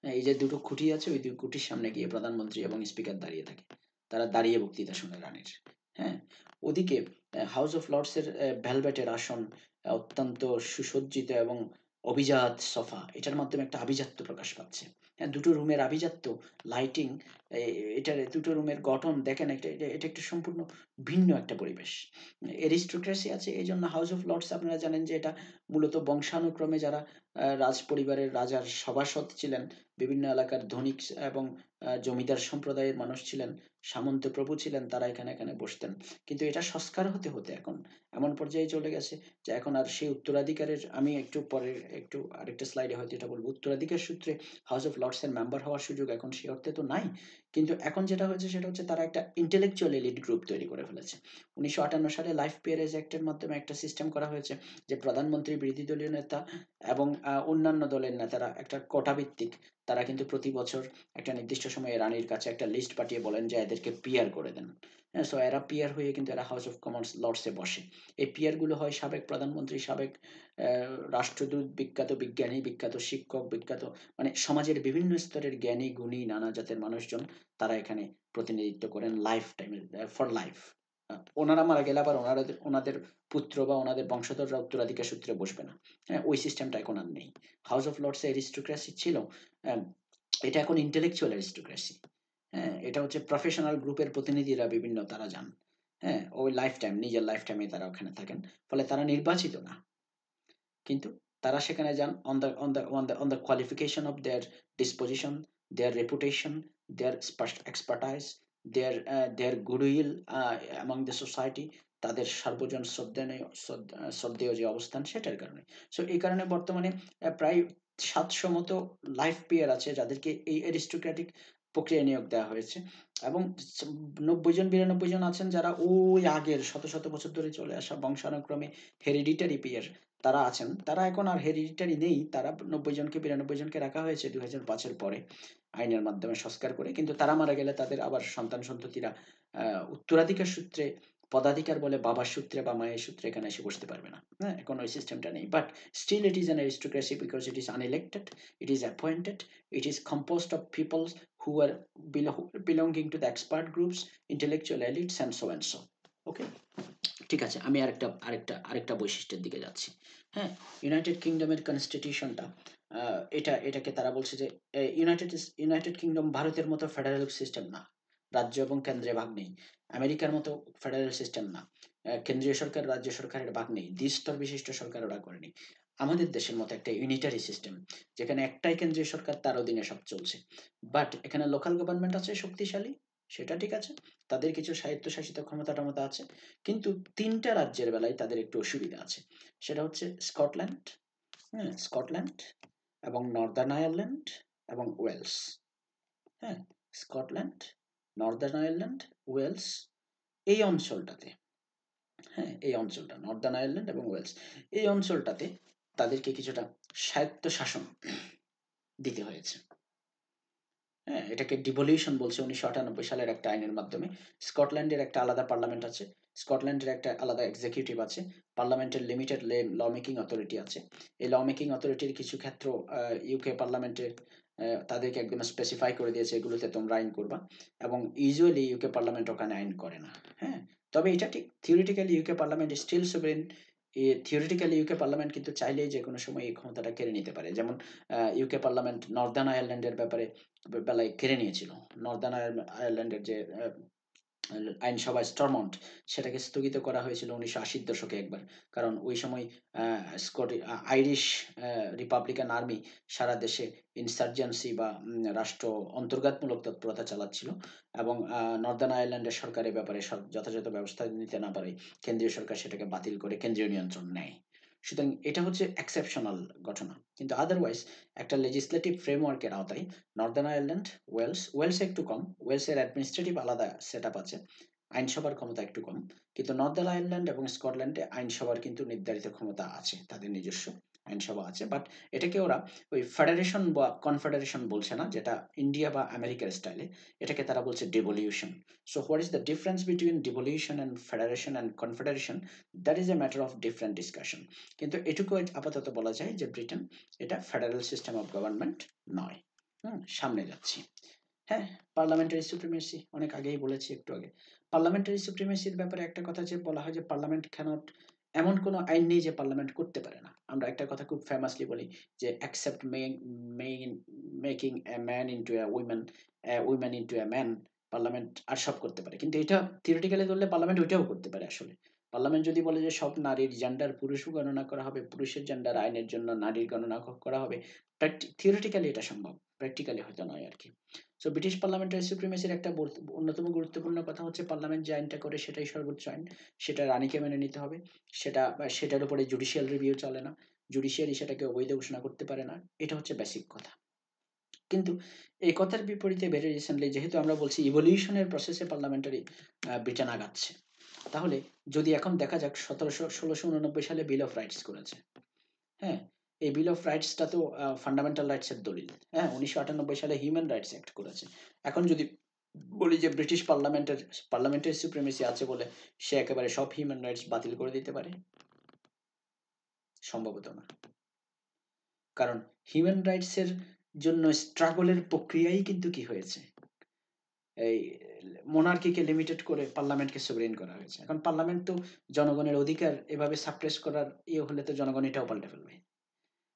হ্যাঁ, এই যে দুটো খুঁটি আছে ওই দুই খুঁটির সামনে গিয়ে প্রধানমন্ত্রী এবং স্পিকার দাঁড়িয়ে থাকে, তারা দাঁড়িয়ে বক্তৃতা শুনে রানীর। হ্যাঁ, ওদিকে হাউস অফ লর্ডসের ভেলভেটের আসন, অত্যন্ত সুসজ্জিত এবং অভিজাত সোফা, এটার মাধ্যমে একটা আভিজাত্য প্রকাশ পাচ্ছে। হ্যাঁ, দুটো রুমের আভিজাত্য, লাইটিং, এটার দুটো রুমের গঠন দেখেন, এটা এটা এটা একটা সম্পূর্ণ ভিন্ন একটা পরিবেশ। এরিস্টোক্রেসি আছে এই জন্য হাউস অফ লর্ডস, আপনারা জানেন যে এটা মূলত বংশানুক্রমে যারা রাজ পরিবারের রাজার সভাসদ ছিলেন, বিভিন্ন এলাকার ধনিক এবং জমিদার সম্প্রদায়ের মানুষ ছিলেন, সামন্ত প্রভু ছিলেন, তারা এখানে এখানে বসতেন। কিন্তু এটা সংস্কার হতে হতে এখন এমন পর্যায়ে চলে গেছে যে এখন আর সেই উত্তরাধিকারের, আমি একটু পরে একটু আরেকটা স্লাইডে হয়তো এটা বলবো, উত্তরাধিকার সূত্রে হাউস অফ লর্ডস এর মেম্বার হওয়ার সুযোগ এখন সে অর্থে তো নাই। কিন্তু এখন যেটা হয়েছে সেটা হচ্ছে তারা একটা ইন্টেলেকচুয়াল এলিট গ্রুপ তৈরি করে ফেলেছে। 1958 সালে লাইফ পেয়ারেজ অ্যাক্টের মাধ্যমে একটা সিস্টেম করা হয়েছে যে প্রধানমন্ত্রী, বিরোধী দলীয় নেতা এবং অন্যান্য দলের নেতারা একটা কোটা ভিত্তিক, তারা কিন্তু প্রতি বছর একটা নির্দিষ্ট সময়ে রানীর কাছে একটা লিস্ট পাঠিয়ে বলেন যে এদেরকে পিয়ার করে দেন। হ্যাঁ, সো এরা পিয়ার হয়ে কিন্তু এরা হাউস অফ কমন্স লর্ডসে বসে। এই পিয়ার গুলো হয় সাবেক প্রধানমন্ত্রী, সাবেক রাষ্ট্রদূত, বিখ্যাত বিজ্ঞানী, বিখ্যাত শিক্ষক, বিখ্যাত মানে সমাজের বিভিন্ন স্তরের জ্ঞানী গুণী নানা জাতের মানুষজন, তারা এখানে প্রতিনিধিত্ব করেন লাইফ টাইমে, ফর লাইফ। ওনারা মারা গেলে আবার ওনাদের ওনাদের পুত্র বা ওনাদের বংশধররা উত্তরাধিকার সূত্রে বসবে না। হ্যাঁ, ওই সিস্টেমটা এখন আর নেই। হাউস অফ লর্ডস অ্যারিস্টোক্রেসি ছিল, আহ, এটা এখন ইন্টেলেকচুয়াল অ্যারিস্টোক্রেসি। হ্যাঁ, এটা হচ্ছে প্রফেশনাল গ্রুপের প্রতিনিধিরা বিভিন্ন তারা যান। হ্যাঁ, ওই লাইফ টাইম, নিজের লাইফ টাইমে তারা ওখানে থাকেন, ফলে তারা নির্বাচিত না। কিন্তু তারা সেখানে যান on the qualification of their disposition, their reputation, their expertise, their goodwill among the society, তাদের সর্বজন শ্রদ্ধেয় যে অবস্থান সেটার কারণে। সো এই কারণে বর্তমানে প্রায় 700 মতো লাইফ পেয়ার আছে যাদেরকে এই অ্যারিস্টোক্রেটিক প্রক্রিয়ায় নিয়োগ দেওয়া হয়েছে। এবং 90 জন 92 জন আছেন যারা ওই আগের শত শত বছর ধরে চলে আসা বংশানুক্রমে হেরিডিটারি পেয়ার, তারা আছেন। তারা এখন আর হেরিডিটারি নেই, তারা 90 জনকে 92 জনকে রাখা হয়েছে 2005-এর পরে আইনের মাধ্যমে সংস্কার করে। কিন্তু তারা মারা গেলে তাদের আবার সন্তান সন্ততিরা উত্তরাধিকার সূত্রে, পদাধিকার বলে বাবার সূত্রে বা মায়ের সূত্রে এখানে এসে বসতে পারবে না। হ্যাঁ, এখন ওই সিস্টেমটা নেই, but still it is an aristocracy because it is unelected, it is appointed, it is composed of peoples who are belonging to the expert groups, intellectual elites and so and so. Okay, ঠিক আছে, আমি আরেকটা আরেকটা আরেকটা বৈশিষ্ট্যের দিকে যাচ্ছি। হ্যাঁ, ইউনাইটেড কিংডমের কনস্টিটিউশনটা, এটাকে তারা বলছে যে ইউনাইটেড কিংডম ভারতের মতো ফেডারেল সিস্টেম না, রাজ্য এবং কেন্দ্রে ভাগ নেই। আমেরিকার মতো ফেডারেল সিস্টেম না, কেন্দ্রীয় সরকার রাজ্য সরকারের ভাগ নেই, দ্বিস্তর বিশিষ্ট সরকার ওরা করেনি। আমাদের দেশের মতো একটা ইউনিটারি সিস্টেম, যেখানে একটাই কেন্দ্রীয় সরকার, তার অধীনে সব চলছে। বাট এখানে লোকাল গভর্নমেন্ট আছে শক্তিশালী, সেটা ঠিক আছে, তাদের কিছু স্বায়ত্তশাসিত ক্ষমতা টমতা আছে। কিন্তু 3টা রাজ্যের বেলায় তাদের একটু অসুবিধা আছে। সেটা হচ্ছে স্কটল্যান্ড, হ্যাঁ, স্কটল্যান্ড এবং নর্দার্ন আয়ারল্যান্ড এবং ওয়েলস। হ্যাঁ, স্কটল্যান্ড, নর্দার্ন আয়ারল্যান্ড, ওয়েলস, এই অঞ্চলটাতে, হ্যাঁ, এই অঞ্চলটা নর্দার্ন আয়ারল্যান্ড এবং ওয়েলস, এই অঞ্চলটাতে তাদেরকে কিছুটা স্বায়ত্ত শাসন দিতে হয়েছে। হ্যাঁ, এটাকে ডিভলিউশন বলছে 1998 সালের একটা আইনের মাধ্যমে। স্কটল্যান্ডের একটা আলাদা পার্লামেন্ট আছে, স্কটল্যান্ডের একটা আলাদা এক্সিকিউটিভ আছে, পার্লামেন্টের লিমিটেড ল মেকিং অথরিটি আছে। এই ল মেকিং অথরিটির কিছু ক্ষেত্র ইউকে পার্লামেন্টে তাদেরকে একদম স্পেসিফাই করে দিয়েছে, এগুলোতে তোমরা আইন করবা। এবং ইউজুয়ালি ইউকে পার্লামেন্ট ওখানে আইন করে না। হ্যাঁ, তবে এটা ঠিক theoretically UK parliament still sovereign. Theoretically UK parliament কিন্তু চাইলেই যে কোনো সময় এই ক্ষমতাটা কেড়ে নিতে পারে। যেমন ইউকে পার্লামেন্ট নর্দার্ন আয়ারল্যান্ডের ব্যাপারে বেলায় কেড়ে নিয়েছিল। নর্দার্ন আয়ারল্যান্ডের যে আইনসভা স্টরমন্ট, সেটাকে স্থগিত করা হয়েছিল 1980-র দশকে একবার। কারণ ওই সময় আইরিশ রিপাবলিকান আর্মি সারা দেশে ইনসার্জেন্সি বা রাষ্ট্র অন্তর্ঘাতমূলক তৎপরতা চালাচ্ছিল। এবং নর্দার্ন আয়ারল্যান্ডের সরকার এ ব্যাপারে যথাযথ ব্যবস্থা নিতে না পারে কেন্দ্রীয় সরকার সেটাকে বাতিল করে কেন্দ্রীয় নিয়ন্ত্রণ নেয়। সুতরাং এটা হচ্ছে এক্সেপশনাল ঘটনা। কিন্তু আদারওয়াইজ একটা লেজিসলেটিভ ফ্রেমওয়ার্কের আওতায় নর্দার্ন আয়ারল্যান্ড, ওয়েলস একটু কম, ওয়েলসের অ্যাডমিনিস্ট্রেটিভ আলাদা সেট আপ আছে, আইনসভার ক্ষমতা একটু কম। কিন্তু নর্দার্ন আয়ারল্যান্ড এবং স্কটল্যান্ডে আইনসভার কিন্তু নির্ধারিত ক্ষমতা আছে তাদের নিজস্ব, আইনসভা আছে, বাট এটাকে ওরা ওই ফেডারেশন বা কনফেডারেশন বলছে না, যেটা ইন্ডিয়া বা আমেরিকার স্টাইলে, এটাকে তারা বলছে devolution. So what is the difference between devolution and federation and confederation, that is a matter of different discussion. কিন্তু এটুকু আপাতত বলা যায় যে ব্রিটেন এটা ফেডারেল সিস্টেম অফ গভর্নমেন্ট নয়। সামনে যাচ্ছি। হ্যাঁ, পার্লামেন্টারি সুপ্রিমেসি অনেক আগেই বলেছি, একটু আগে। পার্লামেন্টারি সুপ্রিমেসির ব্যাপারে একটা কথা যে বলা হয় যে পার্লামেন্ট ক্যানট, এমন কোনো আইন নেই যে পার্লামেন্ট করতে পারে না। আমরা একটা কথা খুব ফেমাসলি বলি যে except making a man into a women, women into a man, parliament আর সব করতে পারে। কিন্তু এটা থিওরিটিক্যালি ধরলে পার্লামেন্ট ওইটাও করতে পারে আসলে। পার্লামেন্ট যদি বলে যে সব নারীর জেন্ডার পুরুষও গণনা করা হবে, পুরুষের জেন্ডার আইনের জন্য নারীর গণনা করা হবে, থিওরিটিক্যালি এটা সম্ভব, প্র্যাকটিক্যালি হয়তো নয় আর কি। সো ব্রিটিশ পার্লামেন্টারি সুপ্রিমেসির একটা অন্যতম গুরুত্বপূর্ণ কথা হচ্ছে পার্লামেন্ট যে আইনটা করে সেটাই সর্বোচ্চ আইন, সেটা রানীকে মেনে নিতে হবে, সেটার উপরে জুডিশিয়াল রিভিউ চলে না, জুডিশিয়ারি সেটাকে অবৈধ ঘোষণা করতে পারে না। এটা হচ্ছে বেসিক কথা। কিন্তু এই কথার বিপরীতে ভেরি রিসেন্টলি, যেহেতু আমরা বলছি ইভলিউশনের প্রসেসে পার্লামেন্টারি ব্রিটেন আগাচ্ছে, তাহলে যদি এখন দেখা যাক 1689 সালে বিল অফ রাইটস করেছে। হ্যাঁ, এই বিল অফ রাইটসটা তো ফান্ডামেন্টাল রাইটসের দলিল। হ্যাঁ, 1998 সালে হিউম্যান রাইটস অ্যাক্ট করেছে। এখন যদি বলি যে ব্রিটিশ পার্লামেন্টারি সুপ্রিমেসি আছে বলে সে একেবারে সব হিউম্যান রাইটস বাতিল করে দিতে পারে, সম্ভবত না। কারণ হিউম্যান রাইটসের জন্য স্ট্রাগলের প্রক্রিয়াই কিন্তু কি হয়েছে, এই মোনার্কিকে লিমিটেড করে পার্লামেন্টকে সোভরেন করা হয়েছে। এখন পার্লামেন্ট তো জনগণের অধিকার এভাবে সাপ্রেস করার হলে তো জনগণ এটাও পাল্টে ফেলবে।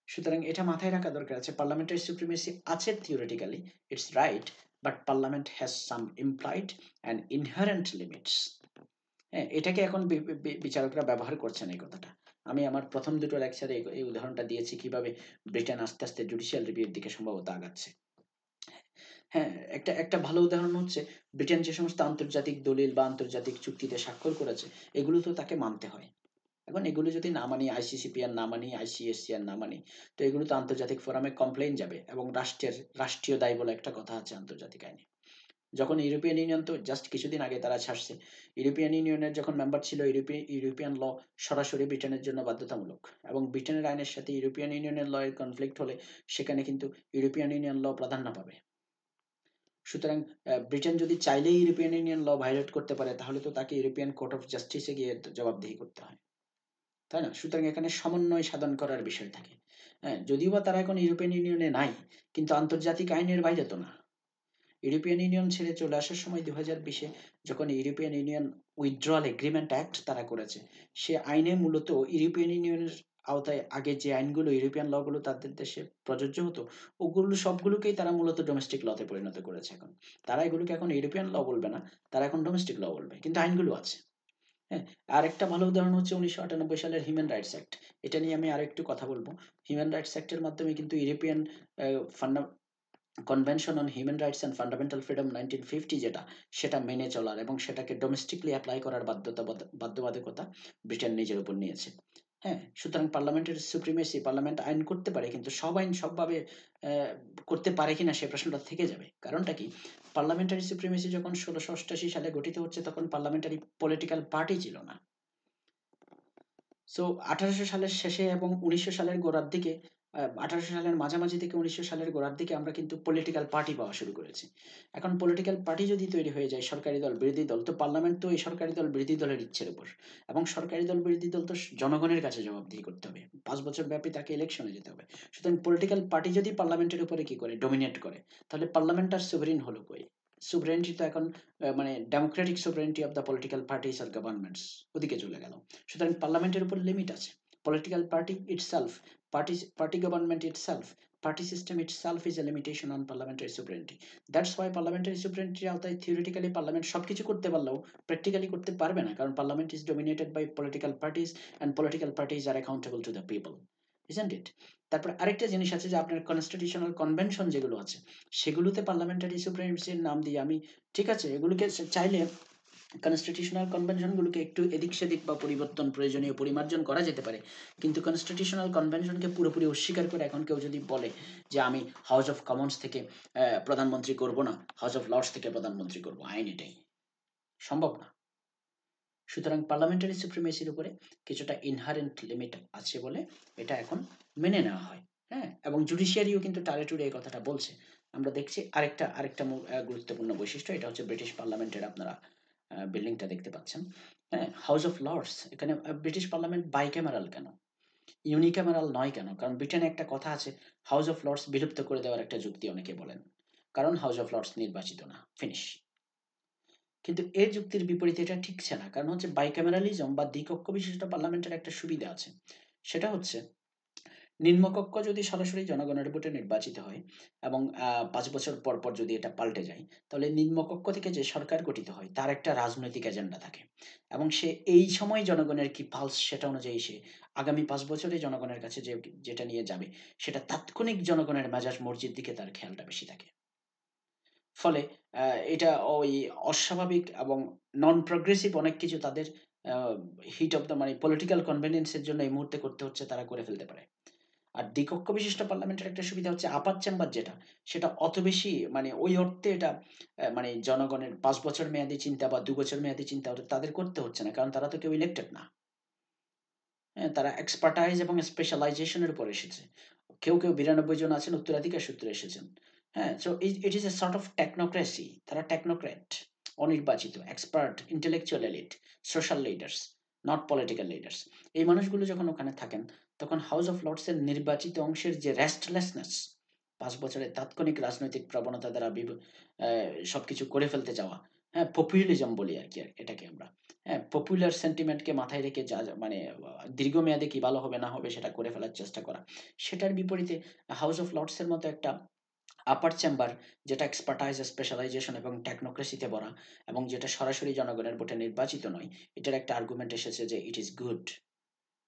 সুতরাং এটা মাথায় রাখা দরকার আছে, পার্লামেন্টারি সুপ্রিমেসি আছে theoretically, it's right, but parliament has some employed and inherent limits. হ্যাঁ, এটাকে এখন বিচারকরা ব্যবহার করছেন এই কথাটা। আমি আমার প্রথম দুটো লেকচারে এই উদাহরণটা দিয়েছি কিভাবে ব্রিটেন আস্তে আস্তে জুডিশিয়াল রিভিউর দিকে সম্ভবত আগাচ্ছে। হ্যাঁ, একটা একটা ভালো উদাহরণ হচ্ছে ব্রিটেন যে সমস্ত আন্তর্জাতিক দলিল বা আন্তর্জাতিক চুক্তিতে স্বাক্ষর করেছে, এগুলো তো তাকে মানতে হয়। এখন এগুলো যদি না মানি, আইসিসিপিআর না মানি, আইসিএসসিআর না মানি, তো এগুলো তো আন্তর্জাতিক ফোরামে কমপ্লেইন যাবে, এবং রাষ্ট্রীয় দায় বলে একটা কথা আছে আন্তর্জাতিক আইনে। যখন ইউরোপিয়ান ইউনিয়ন, তো জাস্ট কিছুদিন আগে তারা ছাড়ছে, ইউরোপিয়ান ইউনিয়নের যখন মেম্বার ছিল, ইউরোপিয়ান ল সরাসরি ব্রিটেনের জন্য বাধ্যতামূলক, এবং ব্রিটেনের আইনের সাথে ইউরোপিয়ান ইউনিয়নের ল এর কনফ্লিক্ট হলে সেখানে কিন্তু ইউরোপিয়ান ইউনিয়ন ল প্রাধান্য পাবে। সুতরাং ব্রিটেন যদি চাইলেই ইউরোপিয়ান ইউনিয়ন ল ভায়োলেট করতে পারে, তাহলে তো তাকে ইউরোপিয়ান কোর্ট অফ জাস্টিসে গিয়ে জবাবদিহি করতে হয়, তাই না? সুতরাং এখানে সমন্বয় সাধন করার বিষয় থাকে। হ্যাঁ, যদিও বা তারা এখন ইউরোপিয়ান ইউনিয়নে নাই, কিন্তু আন্তর্জাতিক আইনের বাইরে তো না। ইউরোপিয়ান ইউনিয়ন ছেড়ে চলে আসার সময় 2020-এ যখন European union withdrawal agreement act তারা করেছে, সে আইনে মূলত ইউরোপিয়ান ইউনিয়নের আওতায় আগে যে আইনগুলো, ইউরোপিয়ান লগুলো তাদের দেশে প্রযোজ্য হতো, ওগুলো সবগুলোকেই তারা মূলত ডোমেস্টিক লতে পরিণত করেছে। এখন তারা এগুলোকে এখন ইউরোপিয়ান ল বলবে না, তারা এখন ডোমেস্টিক ল বলবে, কিন্তু আইনগুলো আছে। হ্যাঁ, আর একটা ভালো উদাহরণ হচ্ছে 1998 সালের হিউম্যান রাইটস অ্যাক্ট। এটা নিয়ে আমি আরেকটু কথা বলবো। হিউম্যান রাইটস অ্যাক্টের মাধ্যমে কিন্তু European convention on human rights and fundamental freedom 1950 যেটা, সেটা মেনে চলার এবং সেটাকে ডোমেস্টিকলি অ্যাপ্লাই করার বাধ্যবাধকতা ব্রিটেন নিজের উপর নিয়েছে। হ্যাঁ, সুতরাং পার্লামেন্টের সুপ্রিমেসি, পার্লামেন্ট আইন করতে পারে, কিন্তু সব আইন সবভাবে করতে পারে কিনা সে প্রশ্নটা থেকে যাবে। কারণটা কি, পার্লামেন্টারি সুপ্রিমেসি যখন 1688 সালে গঠিত হচ্ছে, তখন পার্লামেন্টারি পলিটিক্যাল পার্টি ছিল না। সো 1800 সালের শেষে এবং 1900 সালের গোড়ার দিকে, 1800 সালের মাঝামাঝি থেকে 1900 সালের গোড়ার দিকে আমরা কিন্তু পলিটিক্যাল পার্টি পাওয়া শুরু করেছি। এখন পলিটিক্যাল পার্টি যদি তৈরি হয়ে যায়, সরকারি দল বিরোধী দল, তো পার্লামেন্ট তো এই সরকারি দল বিরোধী দলের ইচ্ছের উপর, এবং সরকারি দল বিরোধী দল তো জনগণের কাছে জবাবদিহি করতে হবে, 5 বছর ব্যাপী তাকে ইলেকশনে যেতে হবে। সুতরাং পলিটিক্যাল পার্টি যদি পার্লামেন্টের উপরে কি করে, ডোমিনেট করে, তাহলে পার্লামেন্ট আর সুভেরিন হলো কই? সুভরেনিটি তো এখন মানে democratic sovereignty of the political parties আর গভর্নমেন্টস ওদিকে চলে গেল। সুতরাং পার্লামেন্টের উপর লিমিট আছে। Political party itself, party government itself, party system itself is a limitation on parliamentary sovereignty. That's why parliamentary sovereignty আওতায় theoretically পার্লামেন্ট সবকিছু করতে পারলেও প্র্যাকটিক্যালি করতে পারবে না, কারণ parliament is dominated by political parties and political parties are accountable to the people, isn't it? তারপর আরেকটা জিনিস আছে যে আপনার কনস্টিটিউশনাল কনভেনশন যেগুলো আছে, সেগুলোতে পার্লামেন্টারি সুপ্রিমেসির নাম দিয়ে আমি, ঠিক আছে, এগুলোকে চাইলে কনস্টিটিউশনাল কনভেনশনগুলোকে একটু এদিক সেদিক বা পরিবর্তন, প্রয়োজনীয় পরিমার্জন করা যেতে পারে, কিন্তু কনস্টিটিউশনাল কনভেনশনকে পুরোপুরি অস্বীকার করে এখন কেউ যদি বলে যে আমি হাউস অফ কমন্স থেকে প্রধানমন্ত্রী করব না, হাউস অফ লর্ডস থেকে প্রধানমন্ত্রী করব, আইন এটাই সম্ভব না। সুতরাং পার্লামেন্টারি সুপ্রিমেসির উপরে কিছুটা ইনহারেন্ট লিমিট আছে বলে এটা এখন মেনে নেওয়া হয়। হ্যাঁ, এবং জুডিশিয়ারিও কিন্তু টারে টুরে এই কথাটা বলছে। আমরা দেখছি আরেকটা গুরুত্বপূর্ণ বৈশিষ্ট্য, এটা হচ্ছে ব্রিটিশ পার্লামেন্টের আপনারা বিল্ডিংটা দেখতে পাচ্ছেন। হ্যাঁ, হাউস অফ লর্ডস, এখানে ব্রিটিশ পার্লামেন্ট বাইক্যামেরাল কেন, ইউনিক্যামেরাল নয় কেন? কারণ ব্রিটেনে একটা কথা আছে, হাউস অফ লর্ডস বিলুপ্ত করে দেওয়ার একটা যুক্তি অনেকে বলেন, কারণ হাউস অফ লর্ডস নির্বাচিত না, ফিনিশ। কিন্তু এই যুক্তির বিপরীতে এটা ঠিকছে না, কারণ হচ্ছে বাইক্যামেরালিজম বা দ্বিকক্ষ বিশিষ্ট পার্লামেন্টের একটা সুবিধা আছে, সেটা হচ্ছে নিম্নকক্ষ যদি সরাসরি জনগণের ভোটে নির্বাচিত হয় এবং ৫ বছর পর পর যদি এটা পাল্টে যায়, তাহলে নিম্নকক্ষ থেকে যে সরকার গঠিত হয় তার একটা রাজনৈতিক এজেন্ডা থাকে, এবং সে এই সময় জনগণের কি পালস সেটা অনুযায়ী সে আগামী ৫ বছরে জনগণের কাছে যেটা নিয়ে যাবে, সেটা তাৎক্ষণিক জনগণের মেজাজ মর্জির দিকে তার খেয়ালটা বেশি থাকে। ফলে এটা ওই অস্বাভাবিক এবং নন প্রগ্রেসিভ অনেক কিছু তাদের হিট অফ দ্য মানে পলিটিক্যাল কনভেনিয়েন্স এর জন্য এই মুহূর্তে করতে হচ্ছে, তারা করে ফেলতে পারে। আর দ্বিকক্ষ বিশিষ্ট পার্লামেন্টের একটা সুবিধা হচ্ছে আপার চেম্বার যেটা, সেটা অত বেশি মানে ওই অর্থে এটা মানে জনগণের ৫ বছর মেয়াদী চিন্তা বা ২ বছর মেয়াদী চিন্তা ওটা তাদের করতে হচ্ছে না, কারণ তারা তো কেউ ইলেক্টেড না। হ্যাঁ, তারা এক্সপার্টাইজ এবং স্পেশালাইজেশন এর উপর এসেছে। কেউ ৯২ জন আছেন উত্তরাধিকার সূত্রে এসেছেন। হ্যাঁ, so it is a sort of technocracy. তারা টেকনোক্র্যাট, অনির্বাচিত, expert, intellectual elite, social leaders, not political leaders. এই মানুষগুলো যখন ওখানে থাকেন, তখন হাউস অফ লর্ডস এর নির্বাচিত অংশের যে রেস্টলেসনেস, ৫ বছরের তাৎক্ষণিক রাজনৈতিক প্রবণতা দ্বারা সবকিছু করে ফেলতে যাওয়া, হ্যাঁ, পপুলিজম বলি আরকি এটাকে আমরা। হ্যাঁ, পপুলার সেন্টিমেন্টকে মাথায় রেখে যা মানে দীর্ঘমেয়াদে কি ভালো হবে না হবে সেটা করে ফেলার চেষ্টা করা। সেটার বিপরীতে হাউস অফ লর্ডস এর মতো একটা আপার চেম্বার, যেটা এক্সপার্টাইজ, স্পেশালাইজেশন এবং টেকনোক্রেসিতে ভরা, এবং যেটা সরাসরি জনগণের ভোটে নির্বাচিত নয়, এটার একটা আর্গুমেন্ট এসেছে যে it is good.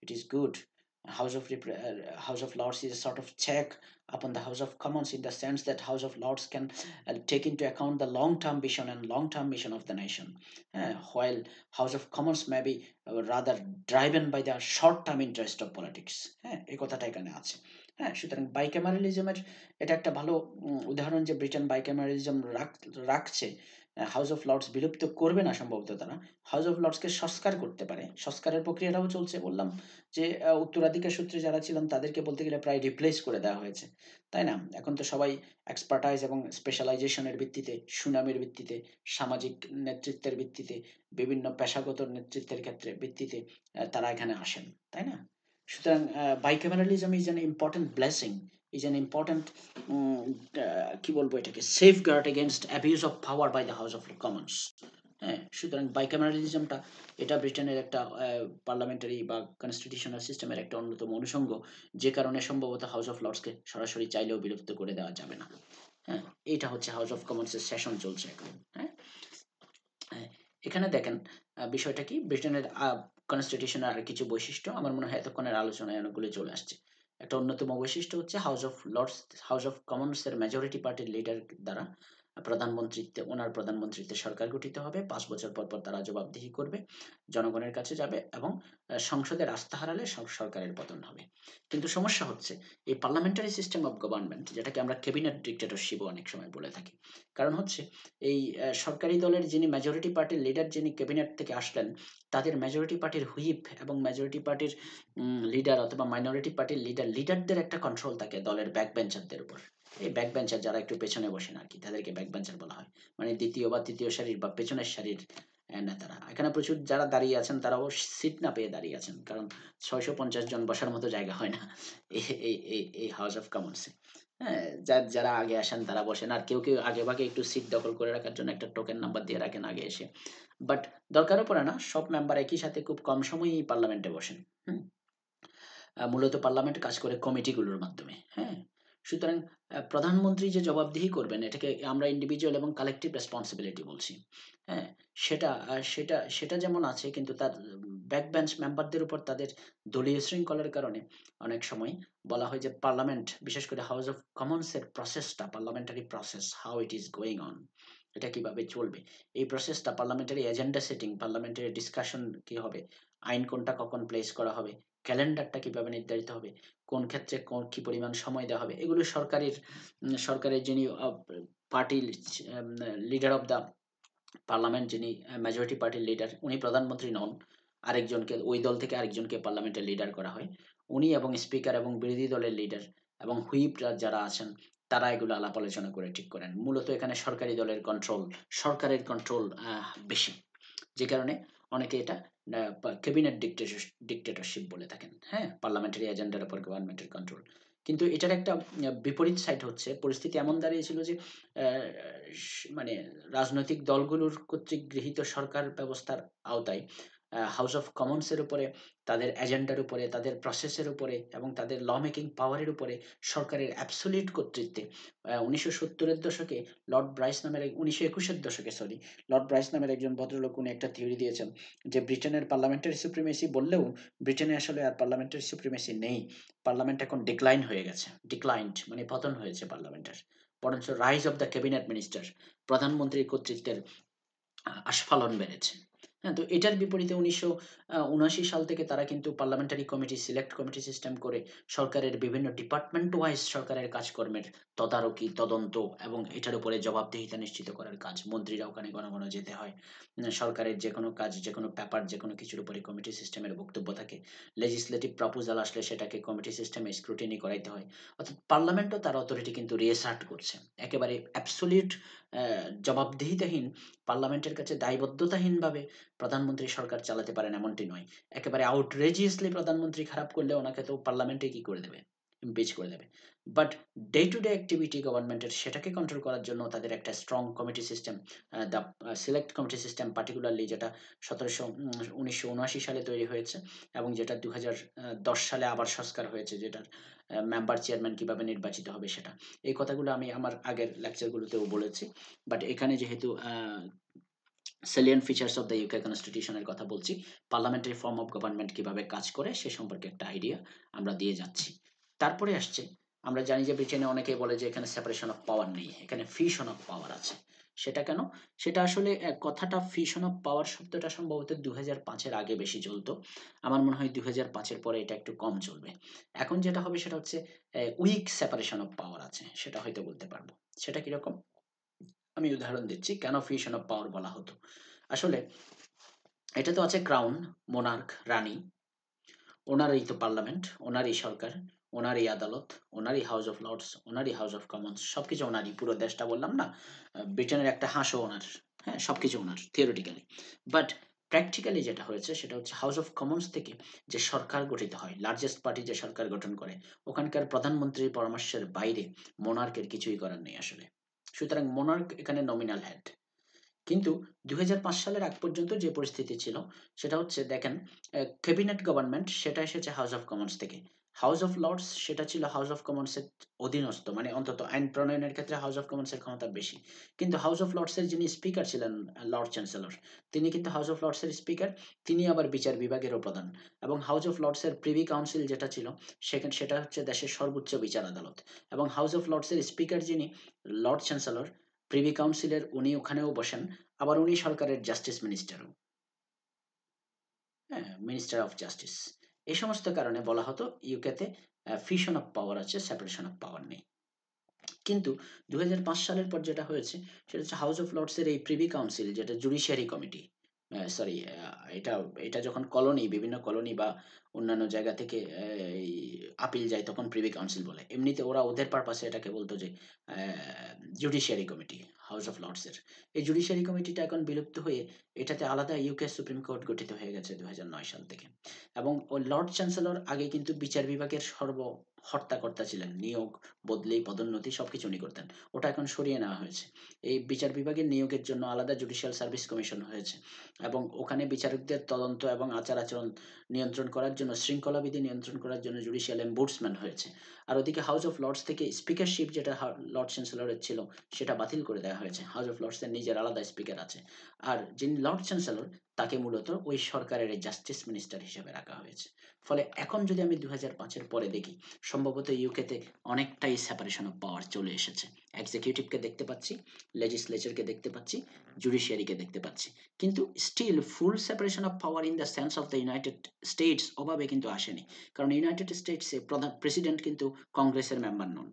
It is good. House of Lords is a sort of check upon the House of Commons, in the sense that House of Lords can take into account the long-term vision and long-term mission of the nation, while House of Commons may be rather driven by the short-term interest of politics. হ্যাঁ, এই কথাটা এখানে আছে। হ্যাঁ, সুতরাং বাইক্যামেরালিজমের এটা একটা ভালো উদাহরণ যে ব্রিটেন বাইক্যামেরালিজম রাখছে। হাউস অফ লর্ডস বিলুপ্ত করবে না সম্ভবত তারা, হাউস অফ লর্ডসকে সংস্কার করতে পারে। সংস্কারের প্রক্রিয়াটাও চলছে, বললাম যে উত্তরাধিকার সূত্রে যারা ছিলেন তাদেরকে বলতে গেলে প্রায় রিপ্লেস করে দেওয়া হয়েছে, তাই না? এখন তো সবাই এক্সপার্টাইজ এবং স্পেশালাইজেশনের ভিত্তিতে, সুনামের ভিত্তিতে, সামাজিক নেতৃত্বের ভিত্তিতে, বিভিন্ন পেশাগত নেতৃত্বের ক্ষেত্রে ভিত্তিতে তারা এখানে আসেন, তাই না? সুতরাং bicameralism is an important blessing, is an important কি বলবো এটাকে, safeguard against abuse of power by the House of Commons. হ্যাঁ, সুতরাং বাইক্যামেরালিজমটা এটা ব্রিটেনের একটা পার্লামেন্টারি বা কনস্টিটিউশনাল সিস্টেমের একটা অন্যতম অনুষঙ্গ, যে কারণে সম্ভবত হাউস অফ লর্ডসকে সরাসরি চাইলেও বিলুপ্ত করে দেওয়া যাবে না। হ্যাঁ, এটা হচ্ছে হাউস অফ কমন্সের সেশন চলছে এখন। হ্যাঁ, হ্যাঁ, এখানে দেখেন বিষয়টা কি, ব্রিটেনের কনস্টিটিউশনের আর কিছু বৈশিষ্ট্য আমার মনে হয় এতক্ষণের আলোচনায় অনেকগুলো চলে আসছে। একটা অন্যতম বৈশিষ্ট্য হচ্ছে হাউস অফ কমন্সের মেজরিটি পার্টির লিডার দ্বারা ওনার প্রধানমন্ত্রীত্বে সরকার গঠিত হবে। ৫ বছর পর পর তারা জবাবদিহি করবে, জনগণের কাছে যাবে, এবং সংসদের আস্থা হারালে সরকারের পতন হবে। কিন্তু সমস্যা হচ্ছে এই পার্লামেন্টারি সিস্টেম অফ গভর্নমেন্ট, যেটাকে আমরা ক্যাবিনেট ডিক্টেটরশিপও অনেক সময় বলে থাকি। কারণ হচ্ছে এই সরকারি দলের যিনি মেজরিটি পার্টির লিডার, যিনি ক্যাবিনেট থেকে আসলেন, তাদের মেজরিটি পার্টির হুইপ এবং মেজরিটি পার্টির লিডার অথবা মাইনরিটি পার্টির লিডারদের একটা কন্ট্রোল থাকে দলের ব্যাক বেঞ্চারদের উপর। এই ব্যাক বেঞ্চার যারা একটু পেছনে বসেন আর কি, তাদেরকে ব্যাক বেঞ্চার বলা হয়। মানে দ্বিতীয় বা তৃতীয় সারির বা পেছনের সারির নেতারা। এখানে প্রচুর যারা দাঁড়িয়ে আছেন তারাও সিট না পেয়ে দাঁড়িয়ে আছেন, কারণ ৬৫০ জন বসার মতো জায়গা হয় না এই হাউস অফ কমন্সে। হ্যাঁ, যারা আগে আসেন তারা বসেন, আর কেউ আগেভাগে একটু সিট দখল করে রাখার জন্য একটা টোকেন নাম্বার দিয়ে রাখেন আগে এসে। বাট দরকারও পড়ে না, সব মেম্বার একই সাথে খুব কম সময়েই পার্লামেন্টে বসেন। হুম, মূলত পার্লামেন্ট কাজ করে কমিটিগুলোর মাধ্যমে। হ্যাঁ, সুতরাং প্রধানমন্ত্রী যে জবাবদিহি করবেন, এটাকে আমরা ইন্ডিভিজুয়াল এবং কালেকটিভ রেসপন্সিবিলিটি বলছি। হ্যাঁ, সেটা যেমন আছে, কিন্তু তার ব্যাক বেঞ্চ মেম্বারদের উপর তাদের দলীয় শৃঙ্খলার কারণে অনেক সময় বলা হয় যে পার্লামেন্ট, বিশেষ করে হাউস অফ কমন্সের প্রসেসটা, parliamentary process, how it is going on, এটা কিভাবে চলবে, এই প্রসেসটা, parliamentary agenda setting, parliamentary discussion কি হবে, আইন কোনটা কখন প্লেস করা হবে, ক্যালেন্ডারটা কিভাবে নির্ধারিত হবে, কোন ক্ষেত্রে কি পরিমাণ সময় দেওয়া হবে, এগুলো সরকারের যিনি party leader of the parliament যিনি মেজরিটি পার্টির লিডার, উনি প্রধানমন্ত্রী নন, আরেকজনকে ওই দল থেকে আরেকজনকে পার্লামেন্টের লিডার করা হয়। উনি এবং স্পিকার এবং বিরোধী দলের লিডার এবং হুইপরা যারা আছেন তারা এগুলো আলাপ আলোচনা করে ঠিক করেন। মূলত এখানে সরকারি দলের কন্ট্রোল, সরকারের কন্ট্রোল বেশি, যে কারণে অনেকে এটা ক্যাবিনেট ডিক্টেটরশিপ বলে থাকেন। হ্যাঁ, পার্লামেন্টারি এজেন্ডার উপর গভর্নমেন্টের কন্ট্রোল। কিন্তু এটার একটা বিপরীত সাইড হচ্ছে, পরিস্থিতি এমন দাঁড়িয়েছিল যে মানে রাজনৈতিক দলগুলোর কর্তৃক গৃহীত সরকার ব্যবস্থার আওতায় হাউস অফ কমন্সের উপরে, তাদের এজেন্ডার উপরে, তাদের প্রসেসের উপরে এবং তাদের ল মেকিং পাওয়ারের উপরে সরকারের অ্যাবসোলিউট কর্তৃত্বে 1970-এর দশকে লর্ড ব্রাইস নামের 1921-এর দশকে সরি, লর্ড ব্রাইস নামের একজন ভদ্রলোক উনি একটা থিওরি দিয়েছেন যে ব্রিটেনের পার্লামেন্টারি সুপ্রিমেসি বললেও ব্রিটেনে আসলে আর পার্লামেন্টারি সুপ্রিমেসি নেই। পার্লামেন্ট এখন ডিক্লাইন হয়ে গেছে, ডিক্লাইন্ড মানে পতন হয়েছে পার্লামেন্টের, বরঞ্চ rise of the cabinet minister, প্রধানমন্ত্রীর কর্তৃত্বের আস্ফালন বেড়েছে। হ্যাঁ, তো এটার বিপরীতে 1979 সাল থেকে তারা কিন্তু parliamentary committee, select committee system করে সরকারের বিভিন্ন ডিপার্টমেন্ট ওয়াইজ সরকারের কাজকর্মের তদারকি, তদন্ত এবং এটার উপরে জবাবদিহিতা নিশ্চিত করার কাজ। মন্ত্রীরা ওখানে ঘন ঘন যেতে হয়। সরকারের যে কোনো কাজ, যে কোনো পেপার, যে কোনো কিছুর উপরে কমিটি সিস্টেমের বক্তব্য থাকে। লেজিসলেটিভ প্রপোজাল আসলে সেটাকে কমিটি সিস্টেমে স্ক্রুটিনি করাইতে হয়। অর্থাৎ পার্লামেন্টও তার অথরিটি কিন্তু রিঅ্যাসার্ট করছে। একেবারে অ্যাবসোলিউট জবাবদিহিতাহীন, পার্লামেন্টের কাছে দায়বদ্ধতাহীনভাবে প্রধানমন্ত্রী সরকার চালাতে পারেন এমনটি নয়। একেবারে আউটরেজিয়াসলি প্রধানমন্ত্রী খারাপ করলে ওনাকে তো পার্লামেন্টে কি করে দেবে? ইমপিচ করে দেবে। But day to day activity গভর্নমেন্টের সেটাকে কন্ট্রোল করার জন্য তাদের একটা strong committee system, the select committee system particularly, যেটা 1979 সালে তৈরি হয়েছে এবং যেটা 2010 সালে আবার সংস্কার হয়েছে, যেটার মেম্বার চেয়ারম্যান কিভাবে নির্বাচিত হবে সেটা। এই কথাগুলো আমি আমার আগের লেকচারগুলোতেও বলেছি। বাট এখানে যেহেতু salient features of the UK কনস্টিটিউশনের কথা বলছি, পার্লামেন্টারি ফর্ম অফ গভর্নমেন্ট কিভাবে কাজ করে সে সম্পর্কে একটা আইডিয়া আমরা দিয়ে যাচ্ছি। তারপরে আসছে, আমরা জানি যে ব্রিটেনে অনেকেই বলে যে এখানে সেপারেশন অফ পাওয়ার নেই, এখানে ফিউশন অফ পাওয়ার আছে। সেটা কেন? সেটা আসলে কথাটা ফিউশন অফ পাওয়ার শব্দটা সম্ভবত 2005-এর আগে বেশি চলতো। আমার মনে হয় 2005-এর পরে এটা একটু কম চলবে। এখন যেটা হবে সেটা হচ্ছে উইক সেপারেশন অফ পাওয়ার আছে, সেটা হয়তো বলতে পারবো। সেটা কিরকম? আমি উদাহরণ দিচ্ছি কেন ফিউশন অফ পাওয়ার বলা হতো। আসলে এটা তো আছে ক্রাউন, মোনার্ক, রানী, ওনারই তো পার্লামেন্ট, ওনারই সরকার, ওনারই আদালত, ওনারই হাউস অফ লর্ডস, ওনারই হাউস অফ কমন্স, সবকিছু ওনারই, পুরো দেশটা বললাম না, ব্রিটেনের একটা হাঁসও ওনার। হ্যাঁ, সবকিছু ওনার থিওরিটিক্যালি। বাট প্র্যাকটিক্যালি যেটা হয়েছে সেটা হচ্ছে হাউস অফ কমন্স থেকে যে সরকার গঠিত হয়, লার্জেস্ট পার্টি যে সরকার গঠন করে, ওখানকার প্রধানমন্ত্রীর পরামর্শের বাইরে মোনার্কের কিছুই করার নেই আসলে। সুতরাং মোনার্ক এখানে নমিনাল হেড। কিন্তু 2005 সালের আগ পর্যন্ত যে পরিস্থিতি ছিল সেটা হচ্ছে, দেখেন, ক্যাবিনেট গভর্নমেন্ট সেটা এসেছে হাউস অফ কমন্স থেকে। হাউস অফ লর্ডস সেটা ছিল হাউস অফ কমন্সের অধীনস্থ, মানে অন্তত আইন প্রণয়নের ক্ষেত্রে হাউস অফ কমন্সের ক্ষমতা বেশি। কিন্তু হাউস অফ লর্ডসের যিনি স্পিকার ছিলেন, লর্ড চ্যান্সেলর, তিনি কিন্তু হাউস অফ লর্ডসের স্পিকার, তিনি আবার বিচার বিভাগেরও প্রধান। এবং হাউস অফ লর্ডসের প্রিভি কাউন্সিল যেটা ছিল, সেখানে সেটা হচ্ছে দেশের সর্বোচ্চ বিচার আদালত। এবং হাউস অফ লর্ডসের স্পিকার যিনি, লর্ড চ্যান্সেলর, প্রিভি কাউন্সিলের, উনি ওখানেও বসেন। আবার উনি সরকারের জাস্টিস মিনিস্টারও। হ্যাঁ, মিনিস্টার অফ জাস্টিস। এই সমস্ত কারণে বলা হতো ইউকেতে ফিউশন অফ পাওয়ার আছে, সেপারেশন অফ পাওয়ার নেই। কিন্তু 2005 সালের পর যেটা হয়েছে সেটা হচ্ছে হাউস অফ লর্ডসের এই প্রিভি কাউন্সিল, যেটা জুডিশিয়ারি কমিটি, সরি, এটা এটা যখন কলোনি, বিভিন্ন কলোনি বা অন্যান্য জায়গা থেকে এই আপিল যায় তখন প্রিভি কাউন্সিল বলে। এমনিতে ওরা ওদের পারপাসে এটাকে বলতো যে জুডিশিয়ারি কমিটি, হাউস অফ লর্ডসের। এই জুডিশিয়ারি কমিটিটা এখন বিলুপ্ত হয়ে এটাতে আলাদা ইউকে সুপ্রিম কোর্ট গঠিত হয়ে গেছে 2009 সাল থেকে। এবং ওই লর্ড চ্যান্সেলর আগে কিন্তু বিচার বিভাগের হর্তাকর্তা ছিলেন, নিয়োগ, বদলি, পদোন্নতি সবকিছু উনি করতেন। ওটা এখন সরিয়ে নেওয়া হয়েছে। এই বিচার বিভাগের নিয়োগের জন্য আলাদা জুডিশিয়াল সার্ভিস কমিশন হয়েছে এবং ওখানে বিচারকদের তদন্ত এবং আচার আচরণ নিয়ন্ত্রণ করার জন্য, শৃঙ্খলাবিধি নিয়ন্ত্রণ করার জন্য জুডিশিয়াল এমবুডসম্যান হয়েছে। আর ওদিকে হাউস অফ লর্ডস থেকে স্পিকারশিপ, যেটা লর্ড চ্যান্সেলরের ছিল, সেটা বাতিল করে দেওয়া হয়েছে। হাউস অফ লর্ডসের নিজের আলাদা স্পিকার আছে। আর যিনি লর্ড চ্যান্সেলর, তাকে মূলত ওই সরকারের জাস্টিস মিনিস্টার হিসেবে রাখা হয়েছে। ফলে এখন যদি আমি 2005-এর পরে দেখি, সম্ভবত ইউকেতে অনেকটাই সেপারেশন অফ পাওয়ার চলে এসেছে। এক্সিকিউটিভকে দেখতে পাচ্ছি, লেজিসলেচারকে দেখতে পাচ্ছি, জুডিশিয়ারিকে দেখতে পাচ্ছি। কিন্তু still full separation of power in the sense of the United States ওভাবে কিন্তু আসেনি। কারণ ইউনাইটেড স্টেটসে প্রধান প্রেসিডেন্ট কিন্তু কংগ্রেসের মেম্বার নন,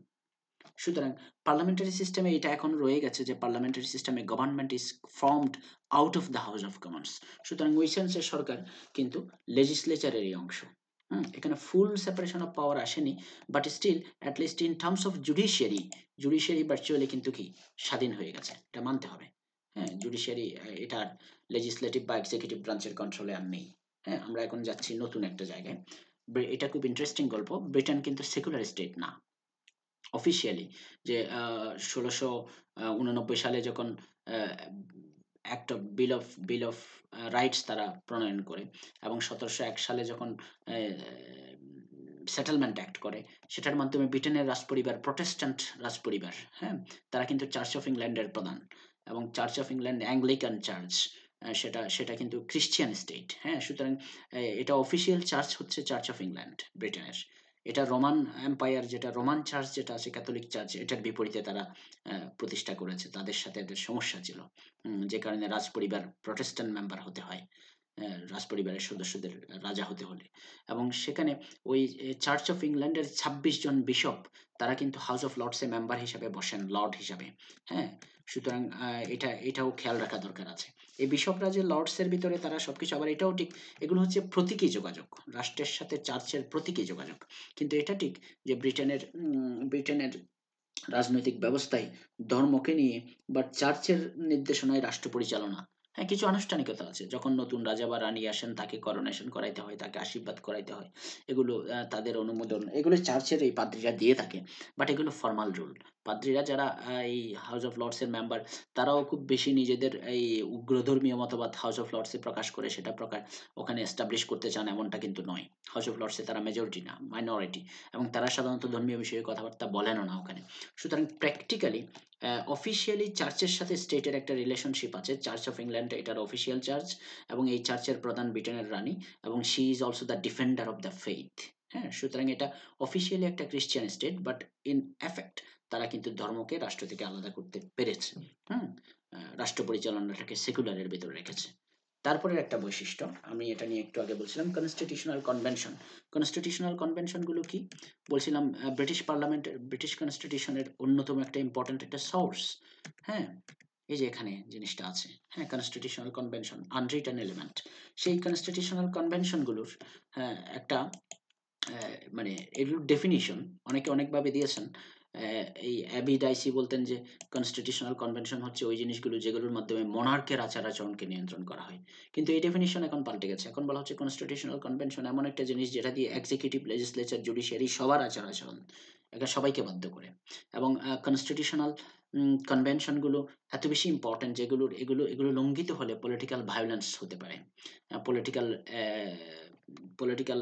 সুতরাং পার্লামেন্টারি সিস্টেমে এটা এখন রয়ে গেছে যে পার্লামেন্টারি সিস্টেমে government is formed out of the House of Commons. সুতরাং ওই সেন্সে সরকার কিন্তু লেজিসলেচারেরই অংশ। এখানে ফুল সেপারেশন অফ পাওয়ার আসেনি, but still at least in terms of judiciary virtually কিন্তু কি স্বাধীন হয়ে গেছে, এটা মানতে হবে। হ্যাঁ, জুডিশিয়ারি এটার লেজিসলেটিভ বা এক্সিকিউটিভ ব্রাঞ্চের কন্ট্রোলে আর নেই। হ্যাঁ, আমরা এখন যাচ্ছি নতুন একটা জায়গায়। এটা খুব ইন্টারেস্টিং গল্প। ব্রিটেন কিন্তু সেকুলার স্টেট না অফিসিয়ালি। যে ১৬৮৯ সালে যখন act of bill of rights তারা প্রণয়ন করে, এবং ১৭০১ সালে যখন সেটেলমেন্ট অ্যাক্ট করে, সেটার মাধ্যমে ব্রিটেনের রাজপরিবার প্রটেস্ট্যান্ট রাজপরিবার। হ্যাঁ, তারা কিন্তু চার্চ অফ ইংল্যান্ডের প্রধান, এবং church of England Anglican church, সেটা সেটা কিন্তু ক্রিশ্চিয়ান স্টেট। হ্যাঁ, সুতরাং এটা অফিসিয়াল চার্চ হচ্ছে চার্চ অফ ইংল্যান্ড ব্রিটেনের। এটা রোমান এম্পায়ার, যেটা রোমান চার্চ যেটা আছে ক্যাথলিক চার্চ, এটার বিপরীতে তারা প্রতিষ্ঠা করেছে। তাদের সাথে এদের সমস্যা ছিল, যে কারণে রাজপরিবার প্রটেস্ট্যান্ট মেম্বার হতে হয় রাজপরিবারের সদস্যদের রাজা হতে হলে। এবং সেখানে ওই চার্চ অফ ইংল্যান্ডের ২৬ জন বিশপ তারা কিন্তু হাউস অফ লর্ডসে মেম্বার হিসাবে বসেন, লর্ড হিসাবে। হ্যাঁ, সুতরাং এটাও খেয়াল রাখা দরকার আছে। এই বিশপরা যে লর্ডসের ভিতরে তারা সবকিছু, আবার এটাও ঠিক, এগুলো হচ্ছে প্রতীকী যোগাযোগ, রাষ্ট্রের সাথে চার্চের প্রতীকী যোগাযোগ। কিন্তু এটা ঠিক যে ব্রিটেনের রাজনৈতিক ব্যবস্থায় ধর্মকে নিয়ে বা চার্চের নির্দেশনায় রাষ্ট্র পরিচালনা। হ্যাঁ, কিছু আনুষ্ঠানিকতা আছে। যখন নতুন রাজা বা রানী আসেন তাকে করোনেশন করাইতে হয়, তাকে আশীর্বাদ করাইতে হয়। এগুলো তাদের অনুমোদন, এগুলো চার্চের এই পাদ্রীরা দিয়ে থাকে। বাট এগুলো ফর্মাল রুল। পাদ্রীরা যারা এই হাউস অফ লর্ডসের মেম্বার, তারাও খুব বেশি নিজেদের এই উগ্রধর্মীয় মতবাদ হাউস অফ লর্ডসে প্রকাশ করে সেটা ওখানে এস্টাবলিশ করতে চান এমনটা কিন্তু নয়। হাউস অফ লর্ডসে তারা মেজরিটি না, মাইনরিটি, এবং তারা সাধারণত ধর্মীয় বিষয়ে কথাবার্তা বলেনও না ওখানে। সুতরাং প্র্যাকটিক্যালি অফিসিয়ালি চার্চের সাথে স্টেটের একটা রিলেশনশিপ আছে। চার্চ অফ ইংল্যান্ড এটার অফিসিয়াল চার্চ, এবং এই চার্চের প্রধান ব্রিটেনের রানী, এবং she is also the defender of the faith. হ্যাঁ, সুতরাং এটা অফিসিয়ালি একটা Christian state, but in effect তারা কিন্তু ধর্মকে রাষ্ট্র থেকে আলাদা করতে পেরেছে। হুম, রাষ্ট্র পরিচালনাটাকে সেকুলারের ভিতরে রেখেছে। তারপরের একটা বৈশিষ্ট্য, আমি এটা নিয়ে একটু আগে বলছিলাম, কনস্টিটিউশনাল কনভেনশন। কনস্টিটিউশনাল কনভেনশন গুলো কি বলছিলাম? ব্রিটিশ পার্লামেন্টের, ব্রিটিশ কনস্টিটিউশনের অন্যতম একটা ইম্পর্টেন্ট একটা সোর্স। হ্যাঁ, এই যে এখানে জিনিসটা আছে। হ্যাঁ, কনস্টিটিউশনাল কনভেনশন আনরিটেন এলিমেন্ট। সেই কনস্টিটিউশনাল কনভেনশন গুলোর একটা মানে এগুলোর ডেফিনিশন অনেকে অনেকভাবে দিয়েছেন। এই অ্যাবি ডাইসি বলতেন যে কনস্টিটিউশনাল কনভেনশন হচ্ছে ওই জিনিসগুলো যেগুলোর মাধ্যমে মনার্কের আচার আচরণকে নিয়ন্ত্রণ করা হয়। কিন্তু এই ডেফিনিশন এখন পাল্টে গেছে। এখন বলা হচ্ছে কনস্টিটিউশনাল কনভেনশন এমন একটা জিনিস যেটা দিয়ে এক্সিকিউটিভ, লেজিসলেচার, জুডিশিয়ারি সবার আচার আচরণ এটা সবাইকে বাধ্য করে। এবং কনস্টিটিউশনাল কনভেনশন গুলো এত বেশি ইম্পর্টেন্ট যেগুলোর এগুলো লঙ্ঘিত হলে পলিটিক্যাল ভায়োলেন্স হতে পারে, পলিটিক্যাল পলিটিক্যাল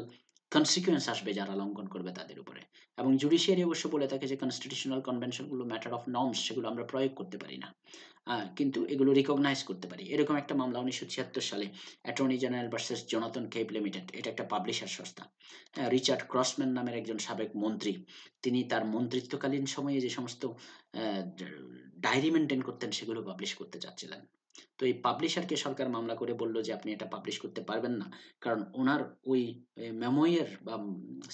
কনসিকুয়েন্স আসবে যারা লঙ্ঘন করবে তাদের উপরে। এবং জুডিশিয়ারি অবশ্য বলে থাকে যে কনস্টিটিউশনাল কনভেনশন গুলো ম্যাটার অফ নর্মস, সেগুলো আমরা প্রয়োগ করতে পারি না, কিন্তু এগুলো রিকগনাইজ করতে পারি। এরকম একটা মামলা ১৯৭৬ সালে attorney general versus Jonathan Cape limited, এটা একটা পাবলিশার সংস্থা। রিচার্ড ক্রসম্যান নামের একজন সাবেক মন্ত্রী, তিনি তার মন্ত্রিত্বকালীন সময়ে যে সমস্ত ডায়েরি মেনটেন করতেন সেগুলো পাবলিশ করতে চাচ্ছিলেন। তো এই পাবলিশারকে সরকার মামলা করে বলল যে আপনি এটা পাবলিশ করতে পারবেন না, কারণ ওনার ওই মেমোয়ের বা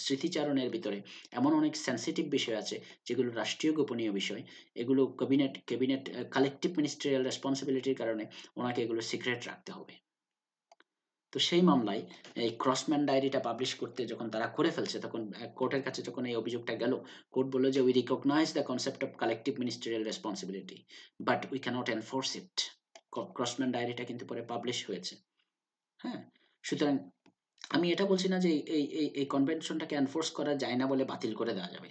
স্মৃতিচারণের ভিতরে এমন অনেক সেন্সিটিভ বিষয় আছে যেগুলো রাষ্ট্রীয় গোপনীয় বিষয়। এগুলো ক্যাবিনেট কালেকটিভ মিনিস্ট্রিয়াল রেসপন্সিবিলিটির কারণে ওনাকে এগুলো সিক্রেট রাখতে হবে। তো সেই মামলায় এই ক্রসম্যান ডায়েরিটা পাবলিশ করতে যখন তারা করে ফেলছে, তখন কোর্টের কাছে যখন এই অভিযোগটা গেল, কোর্ট বলল যে we recognise the concept of collective ministerial responsibility, but we can't enforce it. Crossman ডায়েরিটা কিন্তু পরে পাবলিশ হয়েছে। হ্যাঁ, সুতরাং আমি এটা বলছি না যে এই কনভেনশনটাকে এনফোর্স করা যায় না বলে বাতিল করে দেওয়া যাবে,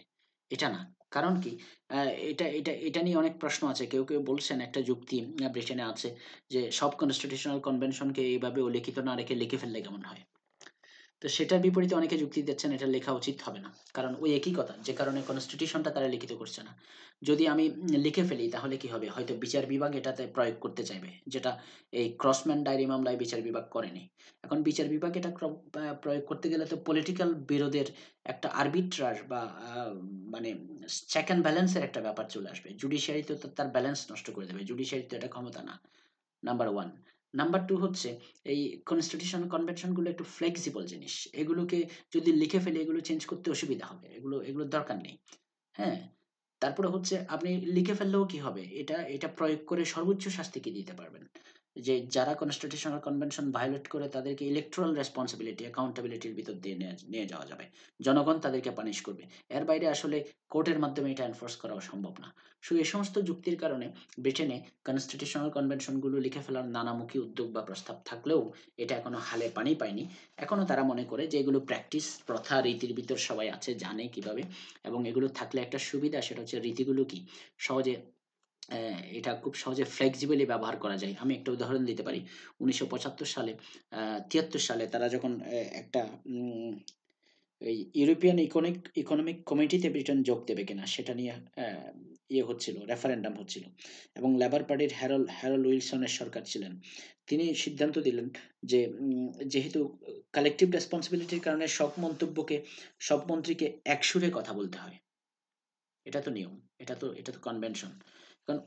এটা না। কারণ কি, এটা নিয়ে অনেক প্রশ্ন আছে। কেউ বলছেন একটা যুক্তি ব্রিটেনে আছে যে সব কনস্টিটিউশনাল কনভেনশনকে এইভাবে লিখিত না রেখে লিখে ফেললে কেমন হয়। তো সেটার বিপরীতে অনেকে যুক্তি দিচ্ছেন এটা লেখা উচিত হবে না, কারণ ওই একই কথা যে কারণে কনস্টিটিউশনটা তারা লিখিত করছে না। যদি আমি লিখে ফেলি তাহলে কি হবে, হয়তো বিচার বিভাগ এটাতে প্রয়োগ করতে চাইবে, যেটা এই ক্রসম্যান ডায়েরি মামলায় বিচার বিভাগ করেনি। এখন বিচার বিভাগ এটা প্রয়োগ করতে গেলে তো পলিটিক্যাল বিরোধের একটা আরবিট্রার বা মানে চেক অ্যান্ড ব্যালেন্সের একটা ব্যাপার চলে আসবে। জুডিশিয়ারি তো তার ব্যালেন্স নষ্ট করে দেবে, জুডিশিয়ারি তো এটা ক্ষমতা না। Number one. নাম্বার টু হচ্ছে এই কনস্টিটিউশন কনভেনশন গুলো একটু ফ্লেক্সিবল জিনিস, এগুলোকে যদি লিখে ফেলি এগুলো চেঞ্জ করতে অসুবিধা হবে, এগুলোর দরকার নেই। হ্যাঁ, তারপরে হচ্ছে আপনি লিখে ফেললেও কি হবে? এটা এটা প্রয়োগ করে সর্বোচ্চ শাস্তি কি দিতে পারবেন? যে যারা কনস্টিটিউশনাল কনভেনশন ভায়োলেট করে তাদেরকে ইলেকটোরাল রেসপন্সিবিলিটি, অ্যাকাউন্টেবিলিটির ভিতর দিয়ে নিয়ে যাওয়া যাবে। জনগণ তাদেরকে পানিশ করবে। এর বাইরে আসলে কোর্টের মাধ্যমে এটা এনফোর্স করাও সম্ভব না। এই সমস্ত যুক্তির কারণে ব্রিটেনে কনস্টিটিউশনাল কনভেনশনগুলো লিখে ফেলার নানামুখী উদ্যোগ বা প্রস্তাব থাকলেও এটা এখনো হালে পানি পায়নি। এখনো তারা মনে করে যে এগুলো প্র্যাকটিস, প্রথা, রীতির ভিতর সবাই আছে, জানে কিভাবে, এবং এগুলো থাকলে একটা সুবিধা সেটা হচ্ছে রীতিগুলো কি সহজে এটা খুব সহজে ফ্লেক্সিবলি ব্যবহার করা যায়। আমি একটা উদাহরণ দিতে পারি। ১৯৭৫ সালে ৭৩ সালে তারা যখন একটা এই ইউরোপিয়ান ইকোনমিক কমিটিতে ব্রিটেন যোগ দেবে কিনা সেটা নিয়ে ইয়ে হচ্ছিল, রেফারেন্ডাম হচ্ছিল, এবং লেবার পার্টির হ্যারল্ড উইলসনের সরকার ছিলেন। তিনি সিদ্ধান্ত দিলেন যে যেহেতু কালেকটিভ রেসপন্সিবিলিটির কারণে সব মন্ত্রীকে একসুরে কথা বলতে হয়। এটা তো নিয়ম। এটা তো কনভেনশন। কারণ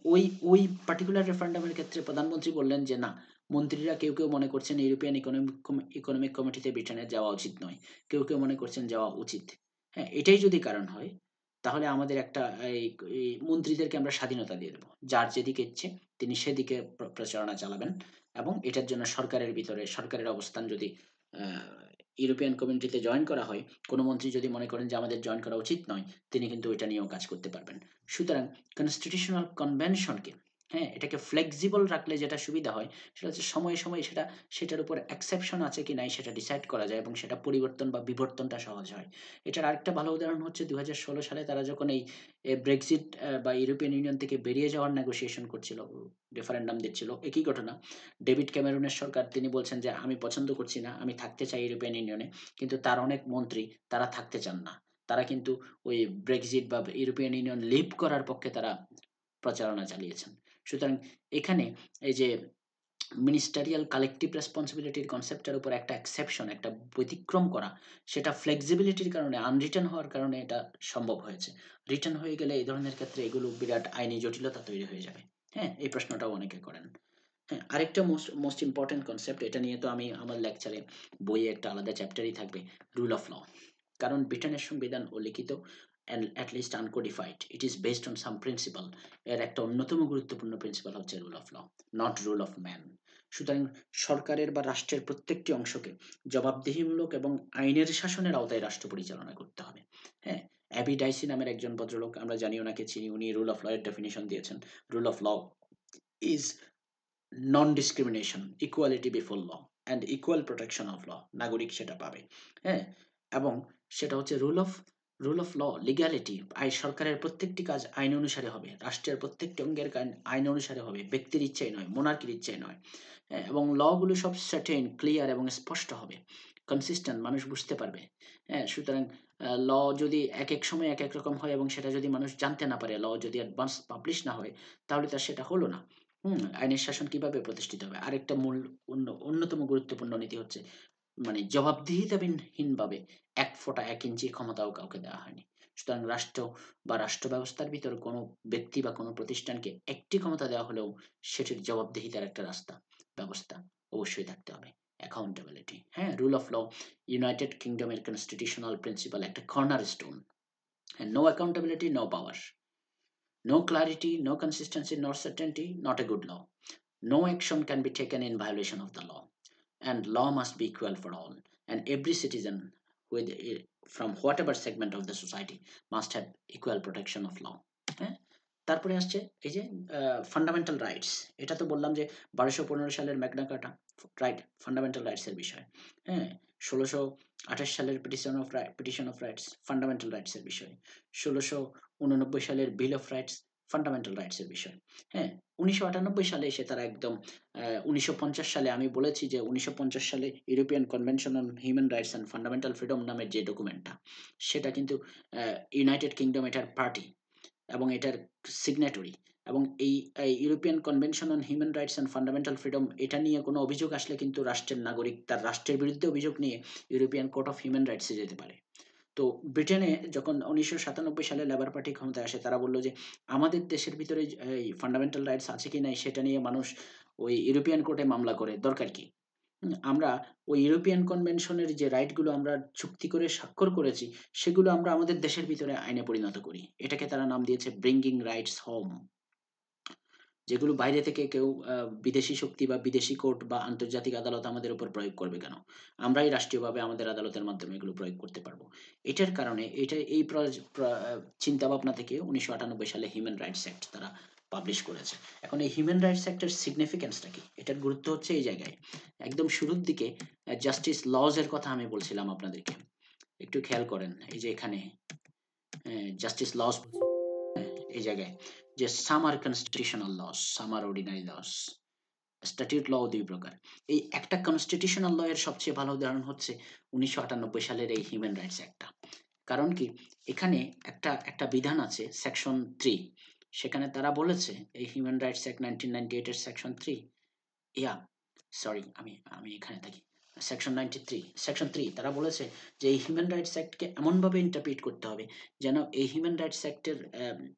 ওই পার্টিকুলার রেফারেন্ডামের ক্ষেত্রে প্রধানমন্ত্রী বললেন যে না, মন্ত্রীরা কেউ মনে করছেন ইউরোপিয়ান ইকোনমিক কমিটিতে ব্রিটেনের যাওয়া উচিত নয়। কেউ মনে করছেন যাওয়া উচিত। হ্যাঁ, এটাই যদি কারণ হয় তাহলে আমাদের একটা এই এই মন্ত্রীদেরকে আমরা স্বাধীনতা দিয়ে দেব। যার যেদিকে ইচ্ছে তিনি সেদিকে প্রচারণা চালাবেন, এবং এটার জন্য সরকারের অবস্থান যদি আ ইউরোপিয়ান কমিউনিটিতে জয়েন করা হয়, কোনো মন্ত্রী যদি মনে করেন যে আমাদের জয়েন করা উচিত নয়, তিনি কিন্তু এটা নিয়েও কাজ করতে পারবেন। সুতরাং কনস্টিটিউশনাল কনভেনশনকে, হ্যাঁ, এটাকে ফ্লেক্সিবল রাখলে যেটা সুবিধা হয় সেটা হচ্ছে সময়ে সেটার উপর এক্সেপশন আছে কি নাই সেটা ডিসাইড করা যায়, এবং সেটা পরিবর্তন বা বিবর্তনটা সহজ হয়। এটার আরেকটা ভালো উদাহরণ হচ্ছে ২০১৬ সালে তারা যখন এই ব্রেক্সিট বা ইউরোপিয়ান ইউনিয়ন থেকে বেরিয়ে যাওয়ার নেগোসিয়েশন করছিল, রেফারেন্ডাম দিচ্ছিল, একই ঘটনা। ডেভিড ক্যামেরনের সরকার, তিনি বলছেন যে আমি পছন্দ করছি না, আমি থাকতে চাই ইউরোপিয়ান ইউনিয়নে। কিন্তু তার অনেক মন্ত্রী তারা থাকতে চান না। তারা কিন্তু ওই ব্রেক্সিট বা ইউরোপিয়ান ইউনিয়ন লিভ করার পক্ষে তারা প্রচারণা চালিয়েছেন। সুতরাং এখানে এই যে মিনিস্টারিয়াল কালেকটিভ রেসপন্সিবিলিটির কনসেপ্টের উপর একটা এক্সেপশন, একটা ব্যতিক্রম করা, সেটা ফ্লেক্সিবিলিটির কারণে, আনরিটেন হওয়ার কারণে এটা সম্ভব হয়েছে। রিটেন হয়ে গেলে এই ধরনের ক্ষেত্রে এগুলো বিরাট আইনি জটিলতা তৈরি হয়ে যাবে। হ্যাঁ, এই প্রশ্নটাও অনেকে করেন। হ্যাঁ, আরেকটা মোস্ট মোস্ট ইম্পর্টেন্ট কনসেপ্ট, এটা নিয়ে তো আমি আমার লেকচারে, বইয়ে একটা আলাদা চ্যাপ্টারই থাকবে, রুল অফ ল। কারণ ব্রিটেনের সংবিধান ও লিখিত, and at least uncodified, it is based on some principle. এর একটা অন্যতম গুরুত্বপূর্ণ প্রিন্সিপাল হচ্ছে rule of law, not rule of man. সুতরাং সরকারের বা রাষ্ট্রের প্রত্যেকটি অংশকে জবাবদিহিমূলক এবং আইনের শাসনের আওতায় রাষ্ট্র পরিচালনা করতে হবে। হ্যাঁ, অ্যাবি ডাইসি নামের একজন ভদ্রলোক, আমরা জানি ওনাকে চিনি, উনি রুল অফ ল এর ডেফিনিশন দিয়েছেন। Rule of law is non discrimination, equality before law, and equal protection of law. নাগরিক সেটা পাবে। হ্যাঁ, এবং সেটা হচ্ছে রুল অফ ল, লিগ্যালিটি। সরকারের প্রত্যেকটি কাজ আইন অনুসারে হবে, রাষ্ট্রের প্রত্যেকটি অঙ্গের আইন অনুসারে হবে, ব্যক্তির ইচ্ছায় নয়, মোনার্কির ইচ্ছায় নয়। হ্যাঁ, এবং লগুলো সব সার্টেন, ক্লিয়ার এবং স্পষ্ট হবে, কনসিস্টেন্ট, মানুষ বুঝতে পারবে। হ্যাঁ, সুতরাং ল যদি এক এক সময় এক এক রকম হয় এবং সেটা যদি মানুষ জানতে না পারে, ল যদি অ্যাডভান্স পাবলিশ না হয়, তাহলে তার সেটা হলো না। আইনের শাসন কিভাবে প্রতিষ্ঠিত হবে? আরেকটা মূল অন্যতম গুরুত্বপূর্ণ নীতি হচ্ছে মানে জবাবদিহিতাহীনভাবে ১ ফোঁটা ১ ইঞ্চি ক্ষমতাও কাউকে দেওয়া হয়নি। সুতরাং রাষ্ট্র বা রাষ্ট্র ব্যবস্থার ভিতর কোনো ব্যক্তি বা কোনো প্রতিষ্ঠানকে একটি ক্ষমতা দেওয়া হলেও সেটির জবাবদিহিতার একটা ব্যবস্থা অবশ্যই থাকতে হবে। অ্যাকাউন্টেবিলিটি। হ্যাঁ, রুল অফ ল ইউনাইটেড কিংডমের কনস্টিটিউশনাল প্রিন্সিপাল, একটা কর্নারস্টোন। হ্যাঁ, no accountability, no power. No clarity, no consistency, no certainty, not a good law. No action can be taken in violation of the law. And law must be equal for all. And every citizen, from whatever segment of the society, must have equal protection of law. হ্যাঁ, তারপরে আসছে এই যে fundamental rights. এটা তো বললাম যে ১২১৫ সালের ম্যাগনা কার্টা, রাইট, ফান্ডামেন্টাল রাইটস এর বিষয়। হ্যাঁ, ১৬২৮ সালের petition of rights fundamental rights এর বিষয়। ১৬৮৯ সালের বিল অফ রাইটস ফান্ডামেন্টাল রাইটস এর বিষয়। হ্যাঁ, ১৯৯৮ সালে এসে তারা একদম ১৯৫০ সালে, আমি বলেছি যে ১৯৫০ সালে European convention on human rights and fundamental freedom নামের যে ডকুমেন্টটা, সেটা কিন্তু ইউনাইটেড কিংডম এটার পার্টি এবং এটার সিগনেটরি। এবং এই European convention on human rights and fundamental freedom, এটা নিয়ে কোনো অভিযোগ আসলে কিন্তু রাষ্ট্রের নাগরিক তার রাষ্ট্রের বিরুদ্ধে অভিযোগ নিয়ে ইউরোপিয়ান কোর্ট অফ হিউম্যান রাইটসে যেতে পারে। তো ব্রিটেনে যখন ১৯৯৭ সালে লেবার পার্টি ক্ষমতায় আসে, তারা বলল যে আমাদের দেশের ভিতরে এই ফান্ডামেন্টাল রাইটস আছে কি নাই সেটা নিয়ে মানুষ ওই ইউরোপিয়ান কোর্টে মামলা করে দরকার কি? আমরা ওই ইউরোপিয়ান কনভেনশনের যে রাইটগুলো আমরা চুক্তি করে স্বাক্ষর করেছি, সেগুলো আমরা আমাদের দেশের ভিতরে আইনে পরিণত করি। এটাকে তারা নাম দিয়েছে ব্রিঙ্গিং রাইটস হোম। যেগুলো বাইরে থেকে কেউ বিদেশি শক্তি বা বিদেশি কোর্ট বা আন্তর্জাতিক আদালত আমাদের উপর প্রয়োগ করবে কেন? আমরাই রাষ্ট্রীয়ভাবে আমাদের আদালতের মাধ্যমে এগুলো প্রয়োগ করতে পারবো। এটার কারণে এই চিন্তাভাবনা থেকে ১৯৯৮ সালে হিউম্যান রাইটস অ্যাক্ট তারা পাবলিশ করেছে। এখন এই হিউম্যান রাইটস অ্যাক্টের সিগনিফিক্যান্সটা কি? এটার গুরুত্ব হচ্ছে এই জায়গায়। একদম শুরুর দিকে জাস্টিস লজ এর কথা আমি বলছিলাম আপনাদেরকে। একটু খেয়াল করেন, এই যে এখানে জাস্টিস লজ এই জায়গায় যে সাম আর কনস্টিটিউশনাল লস, সাম আর অর্ডিনারি লস। স্ট্যাটিউট ল দুই প্রকার। এই একটা কনস্টিটিউশনাল ল এর সবচেয়ে ভালো উদাহরণ হচ্ছে ১৯৯৮ সালের এই হিউম্যান রাইটস অ্যাক্টটা। কারণ কি? এখানে একটা বিধান আছে সেকশন 3, সেখানে তারা বলেছে এই হিউম্যান রাইটস অ্যাক্ট 1998 এর সেকশন 3, ইয়া সরি আমি আমি এখানে থাকি। সেকশন 3 তারা বলেছে যে এই হিউম্যান রাইটস অ্যাক্টকে এমনভাবে ইন্টারপ্রিট করতে হবে যেন এই হিউম্যান রাইটস অ্যাক্টের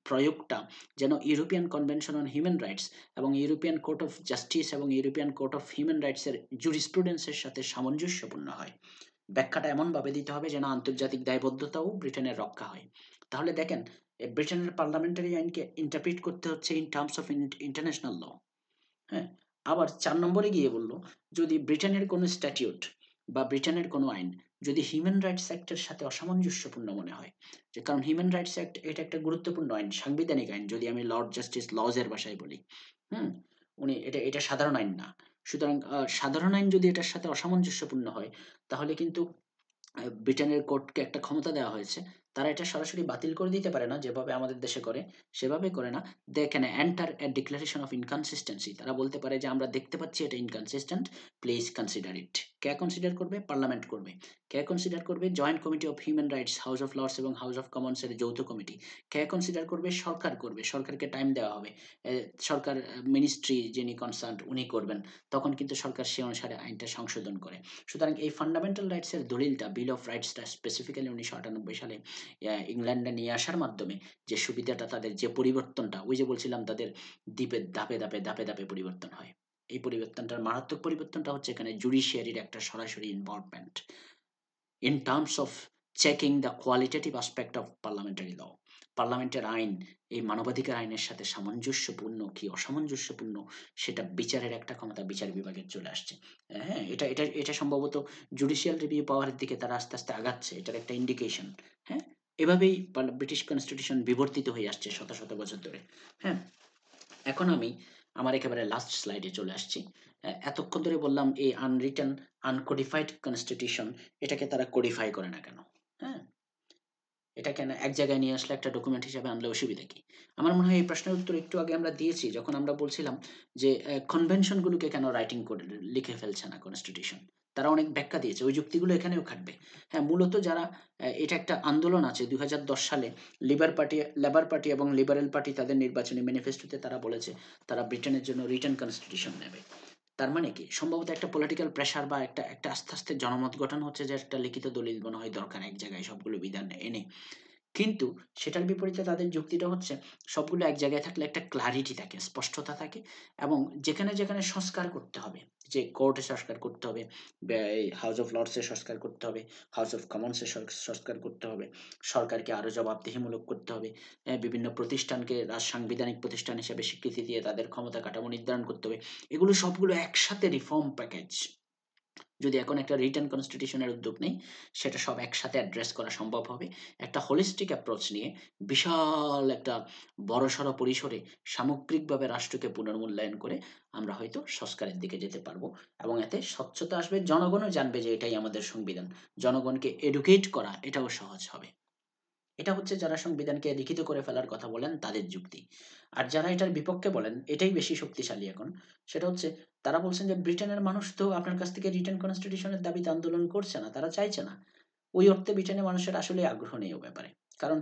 প্রয়োগটা যেন European convention on human rights এবং ইউরোপিয়ান কোর্ট অফ জাস্টিস এবং ইউরোপিয়ান কোর্ট অফ হিউম্যান রাইটসের জুরিসপ্রুডেন্সের সাথে সামঞ্জস্যপূর্ণ হয়। ব্যাখ্যাটা এমনভাবে দিতে হবে যেন আন্তর্জাতিক দায়বদ্ধতাও ব্রিটেনের রক্ষা হয়। তাহলে দেখেন, ব্রিটেনের পার্লামেন্টারি আইনকে ইন্টারপ্রিট করতে হচ্ছে in terms of international law. হ্যাঁ? আবার ৪ নম্বরে গিয়ে বলল, যদি ব্রিটেনের কোনো স্ট্যাটিউট বা ব্রিটেনের কোনো আইন যদি হিউম্যান রাইটস অ্যাক্টের সাথে অসামঞ্জস্যপূর্ণ মনে হয়, যে কারণ হিউম্যান রাইটস অ্যাক্ট এটা একটা গুরুত্বপূর্ণ আইন, সাংবিধানিক আইন যদি আমি লর্ড জাস্টিস লজ এর ভাষায় বলি। হুম? এটা সাধারণ আইন না। সুতরাং সাধারণ আইন যদি এটার সাথে অসামঞ্জস্যপূর্ণ হয়, তাহলে কিন্তু ব্রিটেনের কোর্টকে একটা ক্ষমতা দেওয়া হয়েছে। তারা এটা সরাসরি বাতিল করে দিতে পারে না যেভাবে আমাদের দেশে করে, সেভাবে করে না। They can enter a declaration of inconsistency. তারা বলতে পারে যে আমরা দেখতে পাচ্ছি এটা ইনকনসিস্টেন্ট, প্লিজ কনসিডার ইট। কে কনসিডার করবে? পার্লামেন্ট করবে। কে কনসিডার করবে? Joint Committee of Human Rights, House of Lords এবং হাউস অফ কমন্স এর যৌথ কমিটি। কে কনসিডার করবে? সরকার করবে। সরকারকে টাইম দেওয়া হবে। সরকার মিনিস্ট্রি যিনি কনসার্নড উনি করবেন। তখন কিন্তু সরকার সে অনুসারে আইনটা সংশোধন করে। সুতরাং এই ফান্ডামেন্টাল রাইটসের দলিলটা, বিল অফ রাইটসটা স্পেসিফিক্যালি ১৯৯৮ সালে ইংল্যান্ডে নিয়ে আসার মাধ্যমে যে সুবিধাটা, তাদের যে পরিবর্তনটা, ওই যে বলছিলাম তাদের ধাপে ধাপে পরিবর্তন হয়। এই পরিবর্তনটার মারাত্মক পরিবর্তনটা হচ্ছে এখানে জুডিশিয়ারির একটা সরাসরি involvement in terms of checking the qualitative aspect of parliamentary law. পার্লামেন্টের আইন এই মানবাধিকার আইনের সাথে সামঞ্জস্যপূর্ণ কি অসামঞ্জস্যপূর্ণ সেটা বিচারের একটা ক্ষমতা বিচার বিভাগের চলে আসছে। হ্যাঁ, এটা সম্ভবত জুডিশিয়াল রিভিউ পাওয়ারের দিকে তারা আস্তে আস্তে আগাচ্ছে, এটার একটা ইন্ডিকেশন। হ্যাঁ, এভাবেই ব্রিটিশ কনস্টিটিউশন বিবর্তিত হয়ে আসছে শত শত বছর ধরে। হ্যাঁ, এখন আমি আমার একেবারে লাস্ট স্লাইডে চলে আসছি। এতক্ষণ ধরে বললাম এই আনরিটেন আনকোডিফাইড কনস্টিটিউশন, এটাকে তারা কোডিফাই করে না কেন? হ্যাঁ, এটা কেন এক জায়গায় নিয়ে আসলে একটা ডকুমেন্ট হিসাবে আনলে অসুবিধা কি? আমার মনে হয় এই প্রশ্নের উত্তর একটু আগে আমরা দিয়েছি যখন আমরা বলছিলাম যে কনভেনশনগুলোকে কেন রাইটিং করে লিখে ফেলছে না কনস্টিটিউশন। তারা অনেক ব্যাখ্যা দিয়েছে। ওই যুক্তিগুলো এখানেও খাটবে। হ্যাঁ, মূলত যারা এটা একটা আন্দোলন আছে ২০১০ সালে লেবার পার্টি এবং লিবারেল পার্টি তাদের নির্বাচনী ম্যানিফেস্টোতে তারা বলেছে তারা ব্রিটেনের জন্য রিটেন কনস্টিটিউশন নেবে। তার মানে কি? সম্ভবত একটা পলিটিক্যাল প্রেশার বা একটা আস্তে জনমত গঠন হচ্ছে যে একটা লিখিত দলিল মনে হয় দরকার এক জায়গায় সবগুলো বিধান এনে। কিন্তু সেটার বিপরীতে তাদের যুক্তিটা হচ্ছে সবগুলো এক জায়গায় থাকলে একটা ক্লারিটি থাকে, স্পষ্টতা থাকে এবং যেখানে সংস্কার করতে হবে, যে কোর্টে সংস্কার করতে হবে, হাউস অফ লর্ডসে সংস্কার করতে হবে, হাউস অফ কমন্সে সংস্কার করতে হবে, সরকারকে আরও জবাবদিহিমূলক করতে হবে, বিভিন্ন প্রতিষ্ঠানকে সাংবিধানিক প্রতিষ্ঠান হিসেবে স্বীকৃতি দিয়ে তাদের ক্ষমতা কাঠামো নির্ধারণ করতে হবে। এগুলো সবগুলো একসাথে রিফর্ম প্যাকেজ। যদি এখন একটা রিটেন কনস্টিটিউশনের উদ্যোগ নেই, সেটা সব একসাথে অ্যাড্রেস করা সম্ভব হবে একটা হোলিস্টিক অ্যাপ্রোচ নিয়ে। বিশাল একটা বড়সড় পরিসরে সামগ্রিকভাবে রাষ্ট্রকে পুনর্মূল্যায়ন করে আমরা হয়তো সংস্কারের দিকে যেতে পারবো এবং এতে স্বচ্ছতা আসবে, জনগণও জানবে যে এটাই আমাদের সংবিধান। জনগণকে এডুকেট করা এটাও সহজ হবে। এটা হচ্ছে যারা সংবিধানকে লিখিত করে ফেলার কথা বলেন তাদের যুক্তি। আর যারা এটার বিপক্ষে বলেন, এটাই বেশি শক্তিশালী এখন। সেটা হচ্ছে তারা বলছেন যে ব্রিটেনের মানুষ তো আপনার কাছ থেকে রিটেন কনস্টিটিউশনের দাবিতে আন্দোলন করছে না, তারা চাইছে না। ওই অর্থে ব্রিটেনের মানুষের আসলে আগ্রহ নেই ও ব্যাপারে। কারণ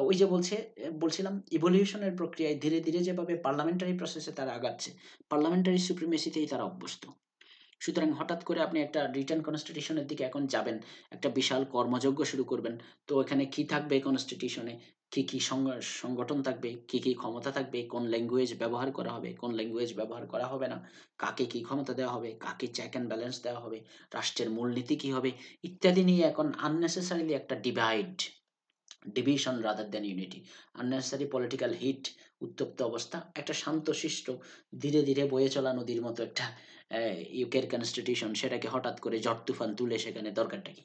ওই যে বলছিলাম ইভলিউশনের প্রক্রিয়ায় ধীরে যেভাবে পার্লামেন্টারি প্রসেসে তারা আগাচ্ছে, পার্লামেন্টারি সুপ্রিমেসিতেই তারা অভ্যস্ত। সুতরাং হঠাৎ করে আপনি একটা রিটেন কনস্টিটিউশনের দিকে এখন যাবেন, একটা বিশাল কর্মযজ্ঞ শুরু করবেন। তো এখানে কি থাকবে কনস্টিটিউশনে? কি কি সংগঠন থাকবে, কি কি ক্ষমতা থাকবে, কোন ল্যাঙ্গুয়েজ ব্যবহার করা হবে, কোন ল্যাঙ্গুয়েজ ব্যবহার করা হবে না, কাকে কি ক্ষমতা দেওয়া হবে, কাকে চেক অ্যান্ড ব্যালেন্স দেওয়া হবে, রাষ্ট্রের মূলনীতি কি হবে, ইত্যাদি নিয়ে এখন আননেসেসারিলি একটা division rather than unity, unnecessary political heat, উত্তপ্ত অবস্থা, একটা শান্তশিষ্ট ধীরে ধীরে বয়ে চলা নদীর মতো একটা ইউকের কনস্টিটিউশন, সেটাকে হঠাৎ করে ঝড় তুফান তুলে সেখানে দরকারটা কি?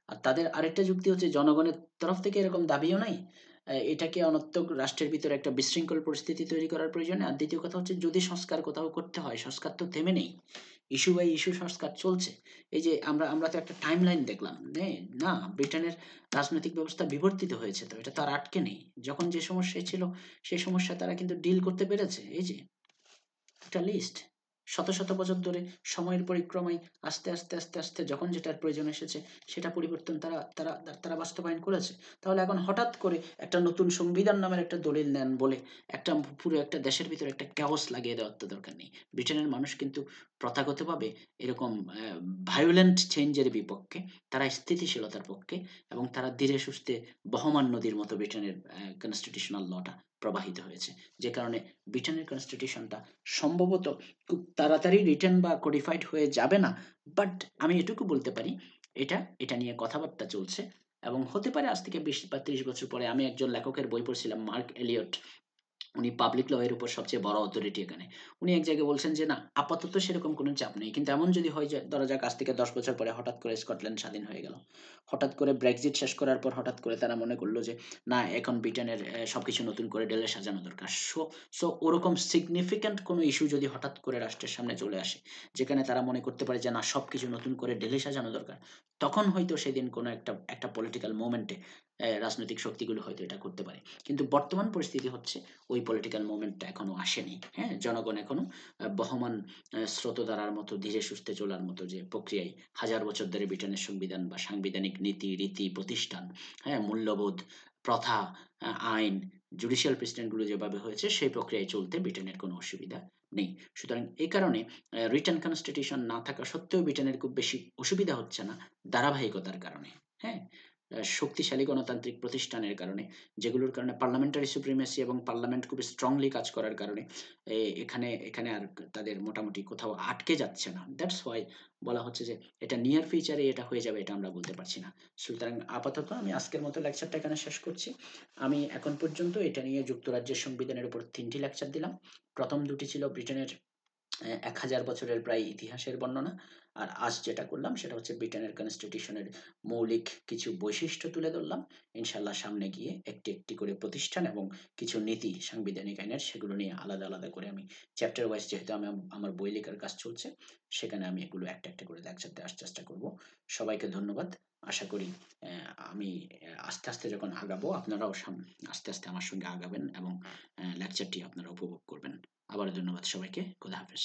আর তাদের আরেকটা যুক্তি হচ্ছে জনগণের তরফ থেকে এরকম দাবিও নাই, এটাকে অনর্থক রাষ্ট্রের ভিতরে একটা বিশৃঙ্খল পরিস্থিতি তৈরি করার প্রয়োজন নেই। আর দ্বিতীয় কথা হচ্ছে যদি সংস্কার কোথাও করতে হয়, সংস্কার তো থেমে নেই, ইস্যু বাই ইস্যু সংস্কার চলছে। এই যে আমরা তো একটা টাইম লাইন দেখলাম, না ব্রিটেনের রাজনৈতিক ব্যবস্থা বিবর্তিত হয়েছে, তো এটা তো আর আটকে নেই। যখন যে সমস্যায় ছিল সেই সমস্যা তারা কিন্তু ডিল করতে পেরেছে। এই যে একটা লিস্ট, শত শত বছর ধরে সময়ের পরিক্রমায় আস্তে আস্তে আস্তে আস্তে যখন যেটার প্রয়োজন এসেছে সেটা পরিবর্তন তারা তারা তারা বাস্তবায়ন করেছে। তাহলে এখন হঠাৎ করে একটা নতুন সংবিধান নামের একটা দলিল নেন বলে একটা পুরো একটা দেশের ভিতরে একটা ক্যাওস লাগিয়ে দেওয়ার তো দরকার নেই। ব্রিটেনের মানুষ কিন্তু প্রথাগতভাবে এরকম ভায়োলেন্ট চেঞ্জের বিপক্ষে, তারা স্থিতিশীলতার পক্ষে, এবং তারা ধীরে সুস্থে বহমান নদীর মতো ব্রিটেনের কনস্টিটিউশনাল লটা প্রবাহিত হয়েছে। যে কারণে ব্রিটেনের কনস্টিটিউশনটা সম্ভবত খুব তাড়াতাড়ি রিটেন বা কোডিফাইড হয়ে যাবে না, বাট আমি এটুকু বলতে পারি এটা এটা নিয়ে কথাবার্তা চলছে, এবং হতে পারে আজ থেকে 20 বা 30 বছর পরে। আমি একজন লেখকের বই পড়ছিলাম, মার্ক এলিয়ট, উনি পাবলিক ল এর উপর সবচেয়ে বড় অথরিটি এখানে। উনি এক জায়গায় বলছেন যে না, আপাতত সেরকম কোনো চাপ নেই, কিন্তু এমন যদি হয় যে ধরা যাক আজ থেকে 10 বছর পরে হঠাৎ করে স্কটল্যান্ড স্বাধীন হয়ে গেল, হঠাৎ করে ব্রেক্সিট শেষ করার পর হঠাৎ করে তারা মনে করলো যে না, এখন ব্রিটেনের সবকিছু নতুন করে ঢেলে সাজানো দরকার। সো সো ওরকম সিগনিফিক্যান্ট কোনো ইস্যু যদি হঠাৎ করে রাষ্ট্রের সামনে চলে আসে, যেখানে তারা মনে করতে পারে যে না, সবকিছু নতুন করে ঢেলে সাজানো দরকার, তখন হয়তো সেদিন কোনো একটা একটা পলিটিক্যাল মোমেন্টে রাজনৈতিক শক্তিগুলো হয়তো এটা করতে পারে। কিন্তু বর্তমান পরিস্থিতি হচ্ছে ওই পলিটিক্যাল মোমেন্টটা এখনো আসেনি। হ্যাঁ, জনগণ এখনো বহমান স্রোতধারার মতো ধীরে সুস্থে চলার মতো যে প্রক্রিয়ায় হাজার বছর ধরে ব্রিটেনের সংবিধান বা সাংবিধানিক নীতি রীতি প্রতিষ্ঠান, হ্যাঁ, মূল্যবোধ, প্রথা, আইন, জুডিশিয়াল প্রেসিডেন্টগুলো যেভাবে হয়েছে সেই প্রক্রিয়ায় চলতে ব্রিটেনের কোনো অসুবিধা নেই। সুতরাং এই কারণে রিটেন কনস্টিটিউশন না থাকা সত্ত্বেও ব্রিটেনের খুব বেশি অসুবিধা হচ্ছে না, ধারাবাহিকতার কারণে। হ্যাঁ, শক্তিশালী গণতান্ত্রিক প্রতিষ্ঠানের কারণে, যেগুলোর কারণে পার্লামেন্টারি সুপ্রিমেসি এবং পার্লামেন্ট খুব স্ট্রংলি কাজ করার কারণে এখানে এখানে আর তাদের মোটামুটি কোথাও আটকে যাচ্ছে না। দ্যাটস ওয়াই বলা হচ্ছে যে এটা নিয়ার ফিউচারে এটা হয়ে যাবে, এটা আমরা বলতে পারছি না। সুতরাং আপাতত আমি আজকের মতো লেকচারটা এখানে শেষ করছি। আমি এখন পর্যন্ত এটা নিয়ে যুক্তরাজ্যের সংবিধানের উপর 3টি লেকচার দিলাম। প্রথম দুটি ছিল ব্রিটেনের 1000 বছরের প্রায় ইতিহাসের বর্ণনা। আর আজ যেটা করলাম সেটা হচ্ছে ব্রিটেনের কনস্টিটিউশনের মৌলিক কিছু বৈশিষ্ট্য তুলে ধরলাম। ইনশাল্লাহ সামনে গিয়ে একটি একটি করে প্রতিষ্ঠান এবং কিছু নীতি সাংবিধানিক আইনের, সেগুলো নিয়ে আলাদা আলাদা করে আমি চ্যাপ্টার ওয়াইজ, যেহেতু আমি আমার বই লেখার কাজ চলছে, সেখানে আমি এগুলো একটা একটা করে লেকচার দেওয়ার চেষ্টা করব। সবাইকে ধন্যবাদ। আশা করি আমি আস্তে আস্তে যখন আগাবো, আপনারাও আস্তে আস্তে আমার সঙ্গে আগাবেন এবং লেকচারটি আপনারা উপভোগ করবেন। আবারও ধন্যবাদ সবাইকে। খোদা হাফেজ।